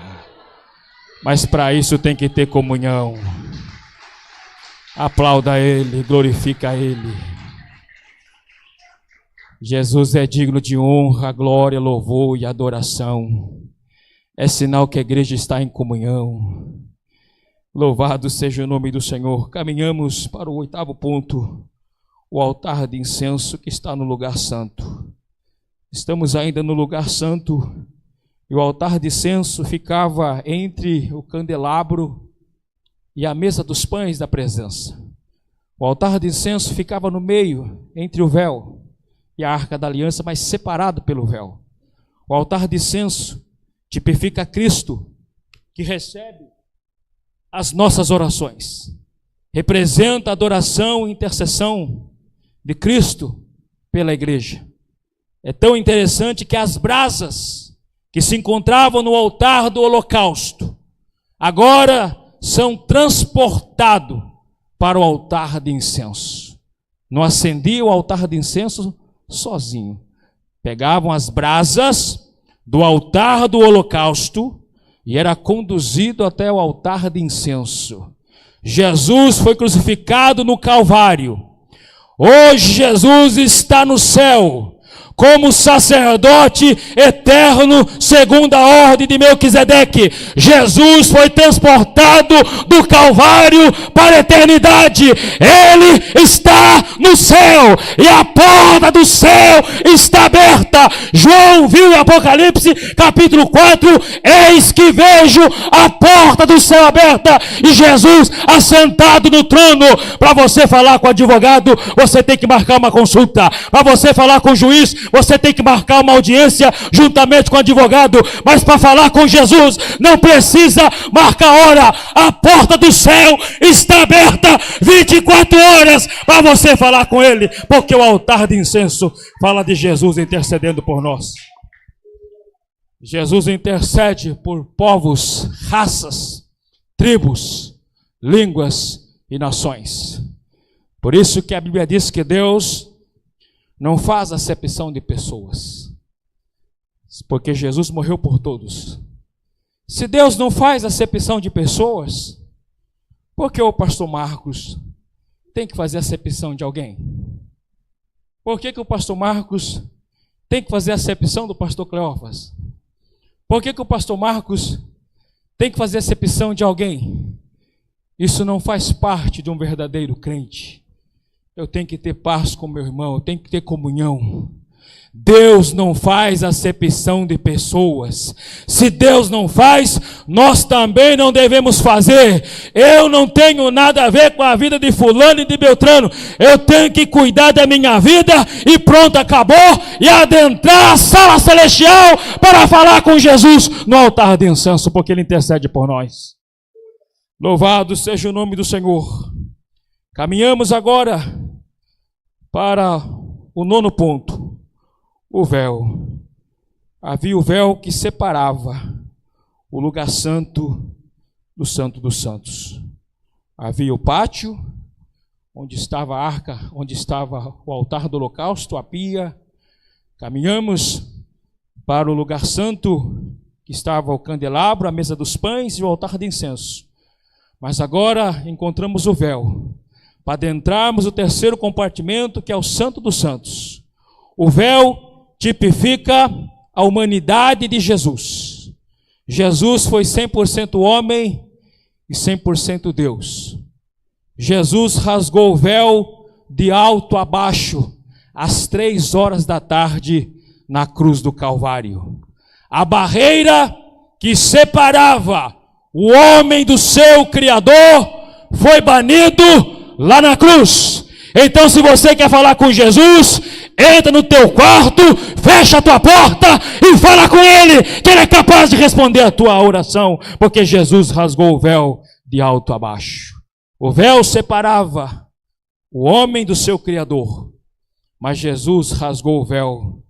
Mas para isso tem que ter comunhão. Aplauda Ele, glorifica Ele. Jesus é digno de honra, glória, louvor e adoração. É sinal que a igreja está em comunhão. Louvado seja o nome do Senhor. Caminhamos para o 8º ponto, o altar de incenso que está no lugar santo. Estamos ainda no lugar santo, e o altar de incenso ficava entre o candelabro e a mesa dos pães da presença. O altar de incenso ficava no meio, entre o véu e a arca da aliança, mas separado pelo véu. O altar de incenso tipifica Cristo, que recebe as nossas orações. Representa a adoração e intercessão de Cristo pela igreja. É tão interessante que as brasas que se encontravam no altar do holocausto agora são transportadas para o altar de incenso. Não acendia o altar de incenso sozinho. Pegavam as brasas do altar do holocausto e era conduzido até o altar de incenso. Jesus foi crucificado no Calvário. Hoje Jesus está no céu, como sacerdote eterno, segundo a ordem de Melquisedeque. Jesus foi transportado do Calvário para a eternidade. Ele está no céu e a porta do céu está aberta. João viu em Apocalipse capítulo 4: eis que vejo a porta do céu aberta e Jesus assentado no trono. Para você falar com o advogado, você tem que marcar uma consulta. Para você falar com o juiz, você tem que marcar uma audiência juntamente com o advogado. Mas para falar com Jesus, não precisa marcar hora. A porta do céu está aberta 24 horas para você falar com Ele, porque o altar de incenso fala de Jesus intercedendo por nós. Jesus intercede por povos, raças, tribos, línguas e nações. Por isso que a Bíblia diz que Deus não faz acepção de pessoas, porque Jesus morreu por todos. Se Deus não faz acepção de pessoas, por que o pastor Marcos tem que fazer acepção de alguém? Por que o pastor Marcos tem que fazer acepção do pastor Cleófas? Por que o pastor Marcos tem que fazer acepção de alguém? Isso não faz parte de um verdadeiro crente. Eu tenho que ter paz com meu irmão, eu tenho que ter comunhão. Deus não faz acepção de pessoas. Se Deus não faz, nós também não devemos fazer. Eu não tenho nada a ver com a vida de fulano e de Beltrano. Eu tenho que cuidar da minha vida e pronto, acabou. E adentrar a sala celestial para falar com Jesus no altar de incenso, porque Ele intercede por nós. Louvado seja o nome do Senhor. Caminhamos agora para o 9º ponto. O véu. Havia o véu que separava o lugar santo do Santo dos Santos. Havia o pátio, onde estava a arca, onde estava o altar do holocausto, a pia. Caminhamos para o lugar santo, que estava o candelabro, a mesa dos pães e o altar de incenso. Mas agora encontramos o véu, para adentrarmos o 3º compartimento, que é o Santo dos Santos. O véu tipifica a humanidade de Jesus. Jesus foi 100% homem e 100% Deus. Jesus rasgou o véu de alto a baixo, às 3 horas da tarde, na cruz do Calvário. A barreira que separava o homem do seu Criador foi banido lá na cruz. Então, se você quer falar com Jesus, entra no teu quarto, fecha a tua porta e fala com Ele, que Ele é capaz de responder a tua oração, porque Jesus rasgou o véu de alto a baixo. O véu separava o homem do seu Criador, mas Jesus rasgou o véu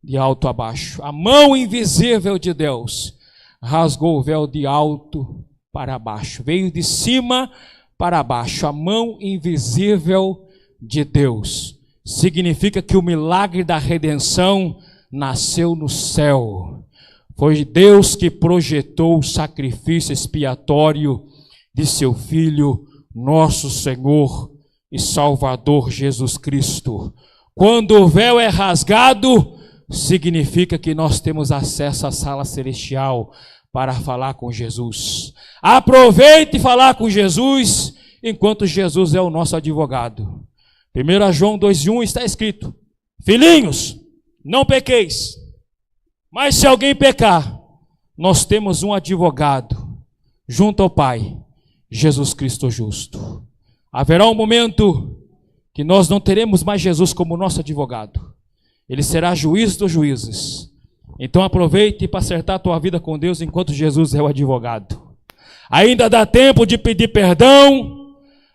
de alto a baixo. A mão invisível de Deus rasgou o véu de alto para baixo, veio de cima para baixo. A mão invisível de Deus significa que o milagre da redenção nasceu no céu. Foi Deus que projetou o sacrifício expiatório de seu Filho, nosso Senhor e Salvador Jesus Cristo. Quando o véu é rasgado, significa que nós temos acesso à sala celestial para falar com Jesus. Aproveite falar com Jesus enquanto Jesus é o nosso advogado. 1 João 2,1 está escrito: filhinhos, não pequeis, mas se alguém pecar, nós temos um advogado junto ao Pai, Jesus Cristo justo. Haverá um momento que nós não teremos mais Jesus como nosso advogado. Ele será juiz dos juízes. Então aproveite para acertar a tua vida com Deus enquanto Jesus é o advogado. Ainda dá tempo de pedir perdão.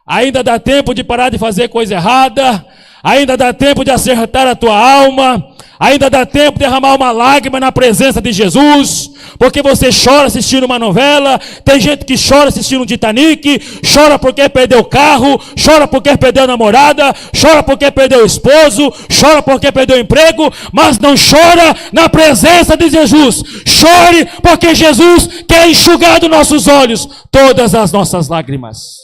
Ainda dá tempo de parar de fazer coisa errada. Ainda dá tempo de acertar a tua alma. Ainda dá tempo de derramar uma lágrima na presença de Jesus. Porque você chora assistindo uma novela. Tem gente que chora assistindo um Titanic. Chora porque perdeu o carro. Chora porque perdeu a namorada. Chora porque perdeu o esposo. Chora porque perdeu o emprego. Mas não chora na presença de Jesus. Chore porque Jesus quer enxugar dos nossos olhos todas as nossas lágrimas.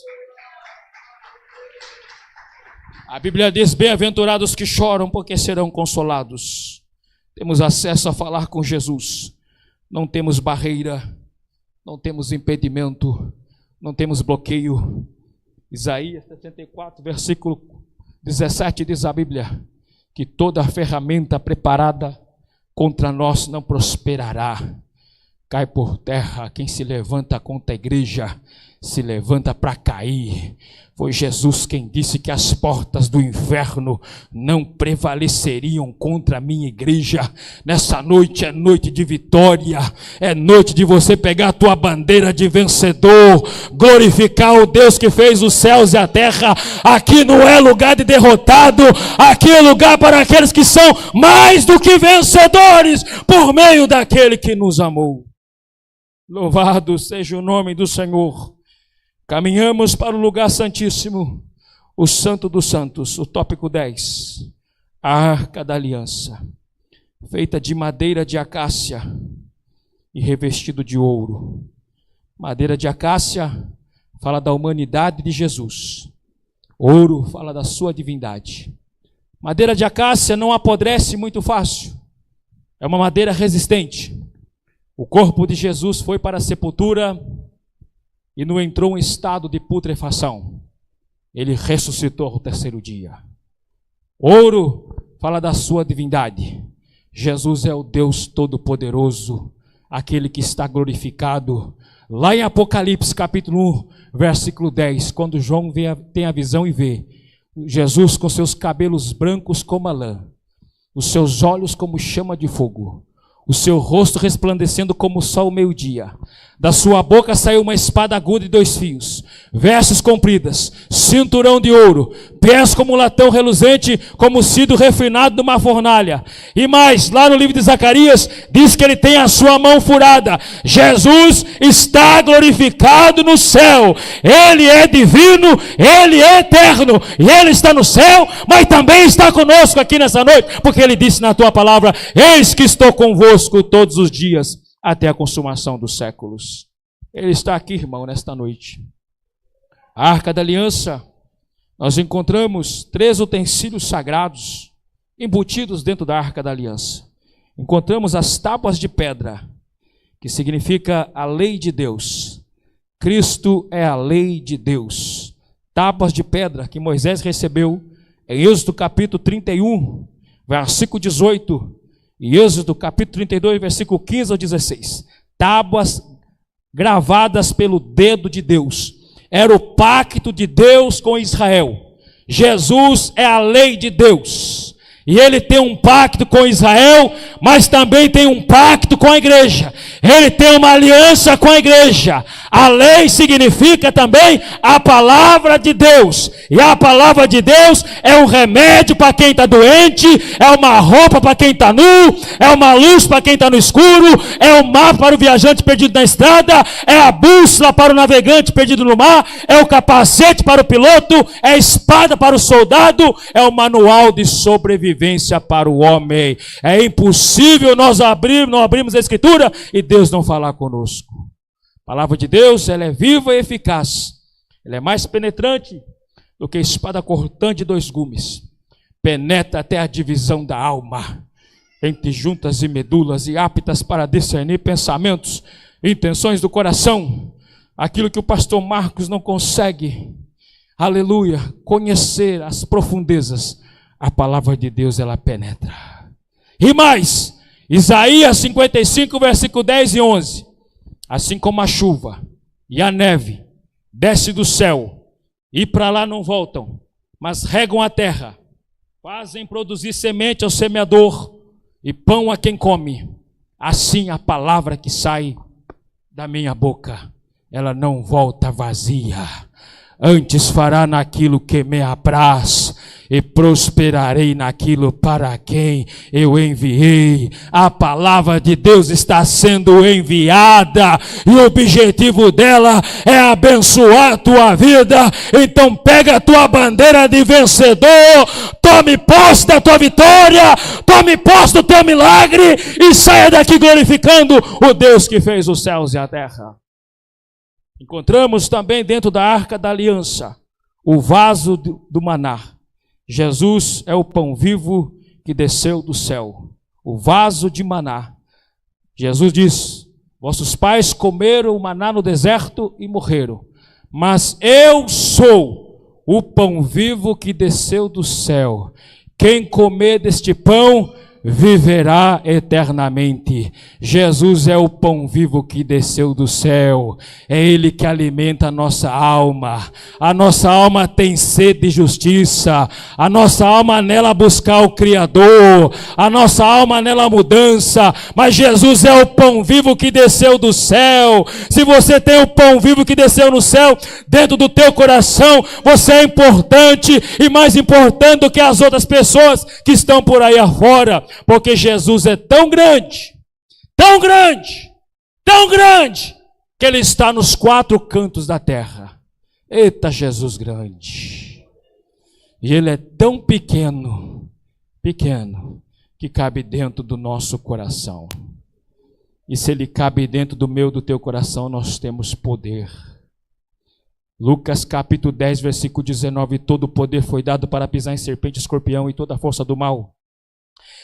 A Bíblia diz: bem-aventurados que choram, porque serão consolados. Temos acesso a falar com Jesus. Não temos barreira, não temos impedimento, não temos bloqueio. Isaías 64, versículo 17 diz a Bíblia que toda ferramenta preparada contra nós não prosperará. Cai por terra quem se levanta contra a igreja, se levanta para cair. Foi Jesus quem disse que as portas do inferno não prevaleceriam contra a minha igreja. Nessa noite é noite de vitória, é noite de você pegar a tua bandeira de vencedor, glorificar o Deus que fez os céus e a terra. Aqui não é lugar de derrotado, aqui é lugar para aqueles que são mais do que vencedores, por meio daquele que nos amou. Louvado seja o nome do Senhor. Caminhamos para o lugar santíssimo, o Santo dos Santos, o tópico 10, a Arca da Aliança, feita de madeira de acácia e revestido de ouro. Madeira de acácia fala da humanidade de Jesus. Ouro fala da sua divindade. Madeira de acácia não apodrece muito fácil. É uma madeira resistente. O corpo de Jesus foi para a sepultura e não entrou em estado de putrefação. Ele ressuscitou ao terceiro dia. Ouro fala da sua divindade. Jesus é o Deus Todo-Poderoso, aquele que está glorificado. Lá em Apocalipse capítulo 1, versículo 10, quando João tem a visão e vê Jesus com seus cabelos brancos como a lã, os seus olhos como chama de fogo, o seu rosto resplandecendo como o sol meio-dia. Da sua boca saiu uma espada aguda de 2 fios, vestes compridas, cinturão de ouro, pés como latão reluzente, como cidro refinado numa fornalha. E mais, lá no livro de Zacarias, diz que ele tem a sua mão furada. Jesus está glorificado no céu. Ele é divino, ele é eterno, e ele está no céu, mas também está conosco aqui nessa noite, porque ele disse na tua palavra: eis que estou convosco todos os dias, até a consumação dos séculos. Ele está aqui, irmão, nesta noite. A Arca da Aliança, nós encontramos 3 utensílios sagrados embutidos dentro da Arca da Aliança. Encontramos as tábuas de pedra, que significa a lei de Deus. Cristo é a lei de Deus. Tábuas de pedra que Moisés recebeu em Êxodo capítulo 31, versículo 18, e Êxodo capítulo 32, versículo 15 ao 16. Tábuas gravadas pelo dedo de Deus. Era o pacto de Deus com Israel. Jesus é a lei de Deus. E ele tem um pacto com Israel, mas também tem um pacto com a igreja. Ele tem uma aliança com a igreja. A lei significa também a palavra de Deus. E a palavra de Deus é um remédio para quem está doente, é uma roupa para quem está nu, é uma luz para quem está no escuro, é um mapa para o viajante perdido na estrada, é a bússola para o navegante perdido no mar, é o capacete para o piloto, é a espada para o soldado, é o manual de sobrevivência para o homem. É impossível nós abrirmos a Escritura e Deus não falar conosco. A palavra de Deus, ela é viva e eficaz. Ela é mais penetrante do que espada cortante de 2 gumes. Penetra até a divisão da alma, entre juntas e medulas, e aptas para discernir pensamentos e intenções do coração. Aquilo que o pastor Marcos não consegue, aleluia, conhecer as profundezas, a palavra de Deus, ela penetra. E mais, Isaías 55, versículo 10 e 11. Assim como a chuva e a neve desce do céu e para lá não voltam, mas regam a terra, fazem produzir semente ao semeador e pão a quem come, assim a palavra que sai da minha boca, ela não volta vazia, antes fará naquilo que me apraz, e prosperarei naquilo para quem eu enviei. A palavra de Deus está sendo enviada e o objetivo dela é abençoar a tua vida. Então pega a tua bandeira de vencedor, tome posse da tua vitória, tome posse do teu milagre e saia daqui glorificando o Deus que fez os céus e a terra. Encontramos também dentro da Arca da Aliança o vaso do maná. Jesus é o pão vivo que desceu do céu, o vaso de maná. Jesus diz: vossos pais comeram o maná no deserto e morreram, mas eu sou o pão vivo que desceu do céu. Quem comer deste pão viverá eternamente. Jesus é o pão vivo que desceu do céu. É Ele que alimenta a nossa alma. A nossa alma tem sede de justiça. A nossa alma nela buscar o Criador. A nossa alma nela mudança. Mas Jesus é o pão vivo que desceu do céu. Se você tem o pão vivo que desceu no céu dentro do teu coração, você é importante e mais importante do que as outras pessoas que estão por aí afora. Porque Jesus é tão grande, tão grande, tão grande, que Ele está nos 4 cantos da terra. Eita, Jesus grande. E ele é tão pequeno, que cabe dentro do nosso coração. E se ele cabe dentro do meu, do teu coração, nós temos poder. Lucas capítulo 10, versículo 19, todo o poder foi dado para pisar em serpente, escorpião e toda a força do mal.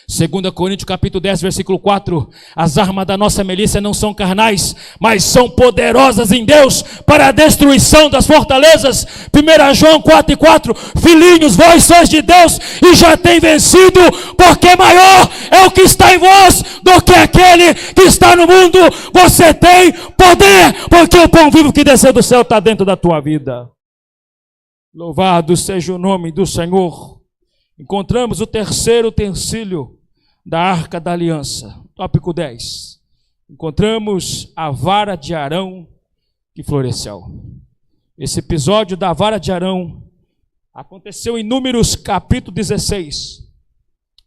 2 Coríntios capítulo 10, versículo 4, as armas da nossa milícia não são carnais, mas são poderosas em Deus para a destruição das fortalezas. 1 João 4 e 4, filhinhos, vós sois de Deus e já tem vencido, porque maior é o que está em vós do que aquele que está no mundo. Você tem poder, porque o pão vivo que desceu do céu está dentro da tua vida. Louvado seja o nome do Senhor. Encontramos o terceiro utensílio da Arca da Aliança. Tópico 10. Encontramos a vara de Arão que floresceu. Esse episódio da vara de Arão aconteceu em Números capítulo 16,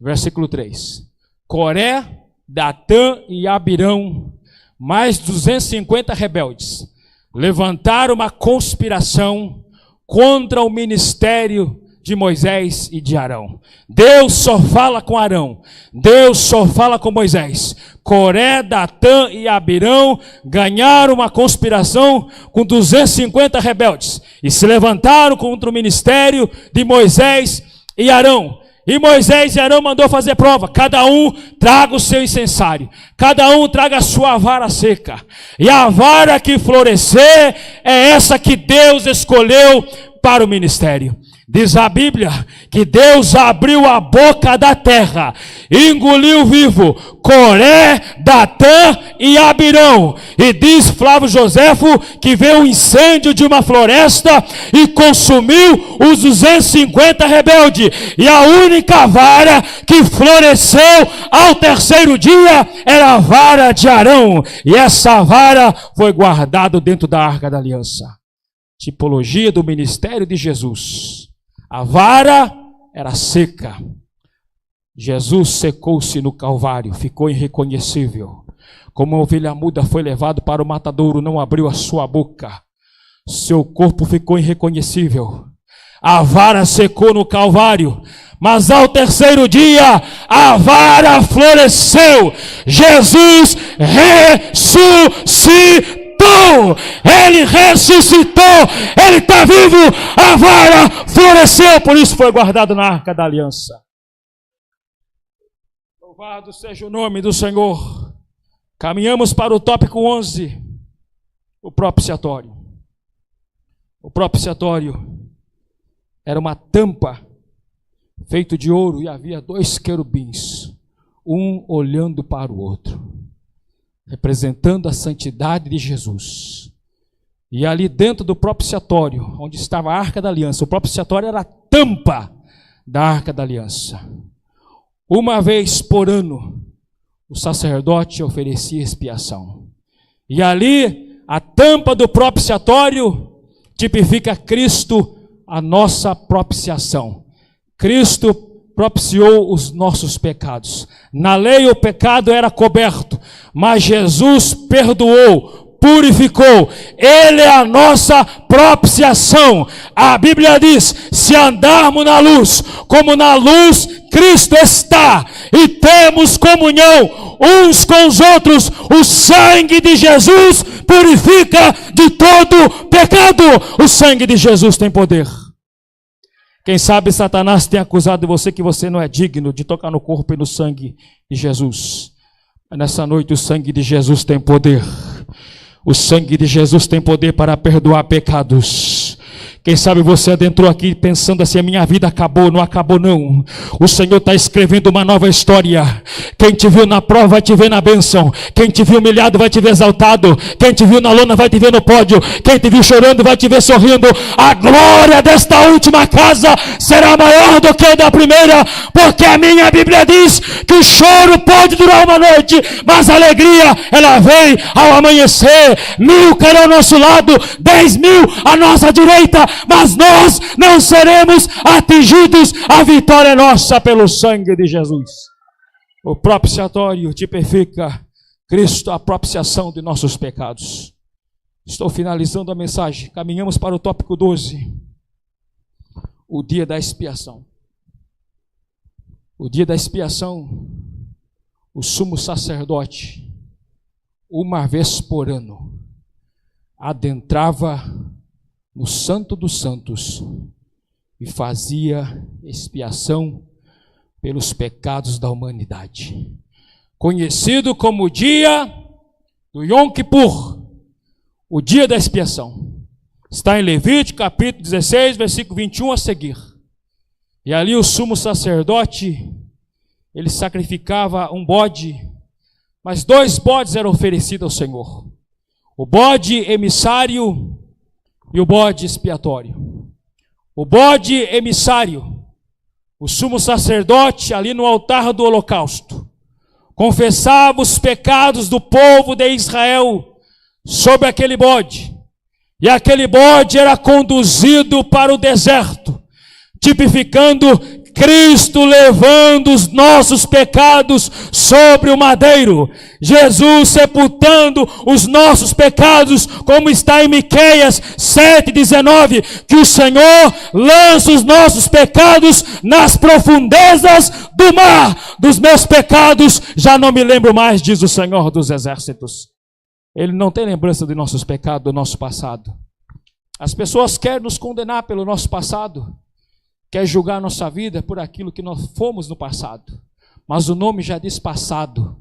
versículo 3. Coré, Datã e Abirão, mais 250 rebeldes, levantaram uma conspiração contra o ministério de Moisés e de Arão. Deus só fala com Arão, Deus só fala com Moisés. Coré, Datã e Abirão ganharam uma conspiração com 250 rebeldes e se levantaram contra o ministério de Moisés e Arão. E Moisés e Arão mandou fazer prova, cada um traga o seu incensário, cada um traga a sua vara seca, e a vara que florescer é essa que Deus escolheu para o ministério. Diz a Bíblia que Deus abriu a boca da terra, engoliu vivo Coré, Datã e Abirão. E diz Flávio Joséfo que veio um incêndio de uma floresta e consumiu os 250 rebeldes. E a única vara que floresceu ao terceiro dia era a vara de Arão. E essa vara foi guardada dentro da Arca da Aliança. Tipologia do ministério de Jesus. A vara era seca. Jesus secou-se no Calvário, ficou irreconhecível. Como uma ovelha muda foi levado para o matadouro, não abriu a sua boca. Seu corpo ficou irreconhecível. A vara secou no Calvário, mas ao terceiro dia a vara floresceu. Jesus ressuscitou. Ele ressuscitou, ele está vivo, a vara floresceu, por isso foi guardado na Arca da Aliança. Louvado seja o nome do Senhor. Caminhamos para o tópico 11, o propiciatório. O propiciatório era uma tampa feita de ouro e havia 2 querubins, um olhando para o outro, representando a santidade de Jesus. E ali dentro do propiciatório, onde estava a Arca da Aliança, o propiciatório era a tampa da Arca da Aliança. Uma vez por ano, o sacerdote oferecia expiação. E ali, a tampa do propiciatório tipifica Cristo, a nossa propiciação. Cristo propiciou os nossos pecados. Na lei o pecado era coberto, mas Jesus perdoou, purificou. Ele é a nossa propiciação. A Bíblia diz, se andarmos na luz, como na luz Cristo está, e temos comunhão uns com os outros, o sangue de Jesus purifica de todo pecado. O sangue de Jesus tem poder. Quem sabe Satanás tem acusado você que você não é digno de tocar no corpo e no sangue de Jesus. Mas nessa noite o sangue de Jesus tem poder. O sangue de Jesus tem poder para perdoar pecados. Quem sabe você adentrou aqui pensando assim, a minha vida acabou. Não acabou não. O Senhor está escrevendo uma nova história. Quem te viu na prova vai te ver na bênção. Quem te viu humilhado vai te ver exaltado. Quem te viu na lona vai te ver no pódio. Quem te viu chorando vai te ver sorrindo. A glória desta última casa será maior do que a da primeira, porque a minha Bíblia diz que o choro pode durar uma noite, mas a alegria ela vem ao amanhecer. 1000 cairão ao nosso lado, 10.000 à nossa direita, mas nós não seremos atingidos. A vitória é nossa pelo sangue de Jesus. O propiciatório tipifica Cristo, a propiciação de nossos pecados. Estou finalizando a mensagem. Caminhamos para o tópico 12. o dia da expiação. O dia da expiação, o sumo sacerdote, uma vez por ano, adentrava no Santo dos Santos e fazia expiação pelos pecados da humanidade. Conhecido como o dia do Yom Kippur, o dia da expiação. Está em Levítico, capítulo 16, versículo 21 a seguir. E ali o sumo sacerdote, ele sacrificava um bode, mas 2 bodes eram oferecidos ao Senhor. O bode emissário e o bode expiatório. O bode emissário, o sumo sacerdote ali no altar do holocausto, confessava os pecados do povo de Israel sobre aquele bode. E aquele bode era conduzido para o deserto, tipificando Cristo levando os nossos pecados sobre o madeiro. Jesus sepultando os nossos pecados, como está em Miqueias 7,19, que o Senhor lança os nossos pecados nas profundezas do mar. Dos meus pecados já não me lembro mais, diz o Senhor dos Exércitos. Ele não tem lembrança de nossos pecados, do nosso passado. As pessoas querem nos condenar pelo nosso passado, quer julgar nossa vida por aquilo que nós fomos no passado. Mas o nome já diz passado.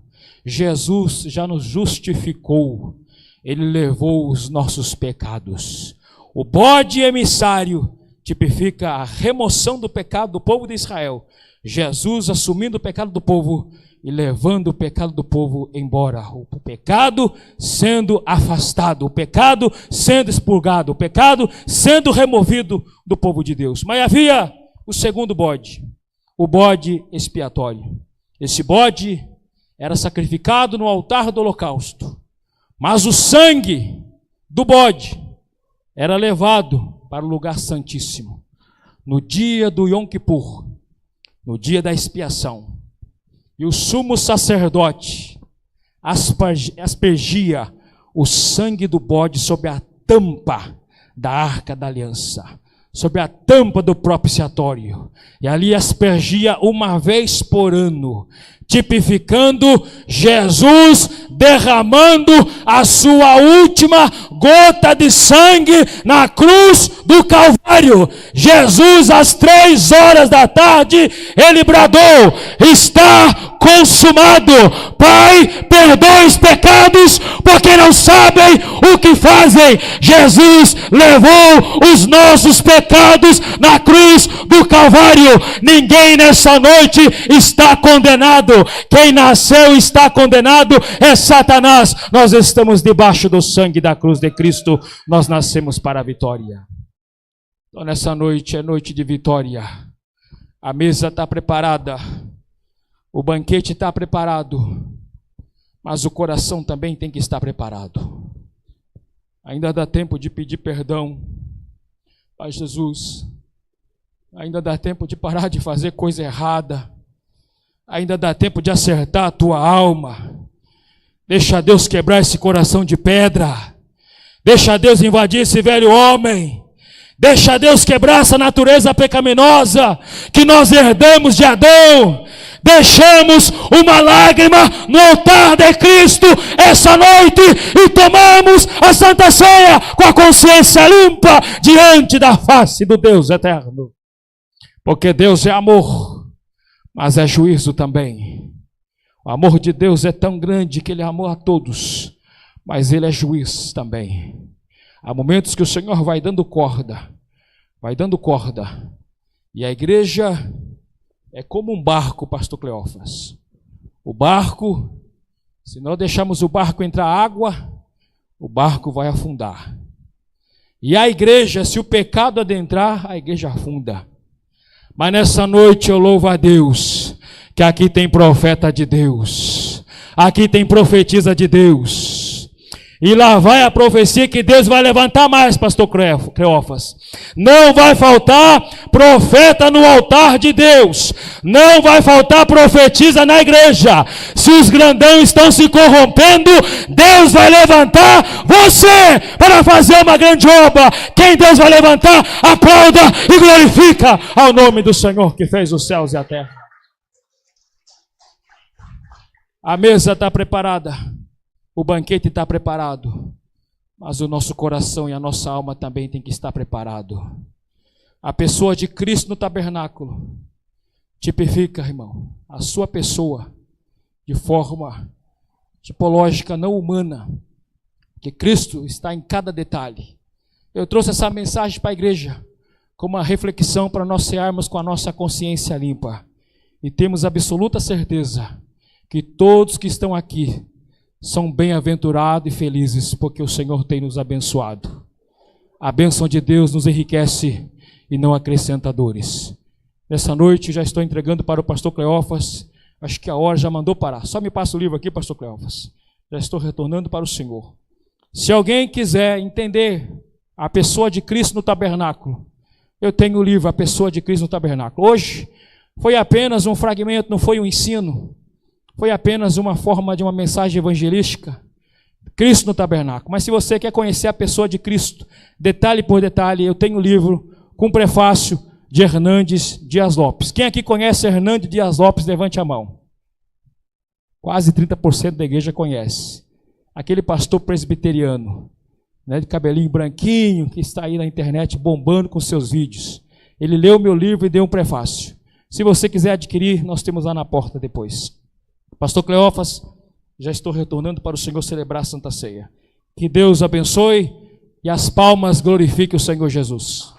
Jesus já nos justificou. Ele levou os nossos pecados. O bode emissário tipifica a remoção do pecado do povo de Israel. Jesus assumindo o pecado do povo e levando o pecado do povo embora. O pecado sendo afastado, o pecado sendo expurgado, o pecado sendo removido do povo de Deus. Mas havia o segundo bode, o bode expiatório. Esse bode era sacrificado no altar do holocausto, mas o sangue do bode era levado para o lugar santíssimo. No dia do Yom Kippur, no dia da expiação, e o sumo sacerdote aspergia o sangue do bode sobre a tampa da arca da aliança, sobre a tampa do propiciatório, e ali aspergia uma vez por ano, tipificando Jesus derramando a sua última gota de sangue na cruz do Calvário. Jesus, às 3h da tarde, ele bradou: está consumado. Pai, perdoa os pecados, porque não sabem o que fazem. Jesus levou os nossos pecados na cruz do Calvário. Ninguém nessa noite está condenado. Quem nasceu está condenado é Satanás. Nós estamos debaixo do sangue da cruz de Cristo. Nós nascemos para a vitória. Então nessa noite é noite de vitória. A mesa está preparada. O banquete está preparado. Mas o coração também tem que estar preparado. Ainda dá tempo de pedir perdão a Jesus. Ainda dá tempo de parar de fazer coisa errada. Ainda dá tempo de acertar a tua alma. Deixa Deus quebrar esse coração de pedra. Deixa Deus invadir esse velho homem. Deixa Deus quebrar essa natureza pecaminosa que nós herdamos de Adão. Deixamos uma lágrima no altar de Cristo essa noite e tomamos a Santa Ceia com a consciência limpa diante da face do Deus eterno. Porque Deus é amor, mas é juízo também. O amor de Deus é tão grande que Ele amou a todos, mas Ele é juiz também. Há momentos que o Senhor vai dando corda, e a igreja é como um barco, pastor Cleófas. O barco, se nós deixarmos o barco entrar água, o barco vai afundar. E a igreja, se o pecado adentrar, a igreja afunda. Mas nessa noite eu louvo a Deus, que aqui tem profeta de Deus, aqui tem profetisa de Deus. E lá vai a profecia que Deus vai levantar mais, pastor Cleófas. Não vai faltar profeta no altar de Deus. Não vai faltar profetisa na igreja. Se os grandão estão se corrompendo, Deus vai levantar você para fazer uma grande obra. Quem Deus vai levantar, aplauda e glorifica ao nome do Senhor que fez os céus e a terra. A mesa está preparada. O banquete está preparado, mas o nosso coração e a nossa alma também tem que estar preparado. A pessoa de Cristo no tabernáculo tipifica, irmão, a sua pessoa de forma tipológica, não humana, que Cristo está em cada detalhe. Eu trouxe essa mensagem para a igreja como uma reflexão para nós cearmos com a nossa consciência limpa e temos absoluta certeza que todos que estão aqui são bem-aventurados e felizes, porque o Senhor tem nos abençoado. A bênção de Deus nos enriquece e não acrescenta dores. Nessa noite já estou entregando para o pastor Cleófas. Acho que a hora já mandou parar. Só me passa o livro aqui, pastor Cleófas. Já estou retornando para o Senhor. Se alguém quiser entender a pessoa de Cristo no tabernáculo, eu tenho o livro A Pessoa de Cristo no Tabernáculo. Hoje foi apenas um fragmento, não foi um ensino. Foi apenas uma forma de uma mensagem evangelística, Cristo no tabernáculo. Mas se você quer conhecer a pessoa de Cristo, detalhe por detalhe, eu tenho um livro com prefácio de Hernandes Dias Lopes. Quem aqui conhece Hernandes Dias Lopes, levante a mão. Quase 30% da igreja conhece. Aquele pastor presbiteriano, né, de cabelinho branquinho, que está aí na internet bombando com seus vídeos. Ele leu meu livro e deu um prefácio. Se você quiser adquirir, nós temos lá na porta depois. Pastor Cleófas, já estou retornando para o Senhor celebrar a Santa Ceia. Que Deus abençoe e as palmas glorifiquem o Senhor Jesus.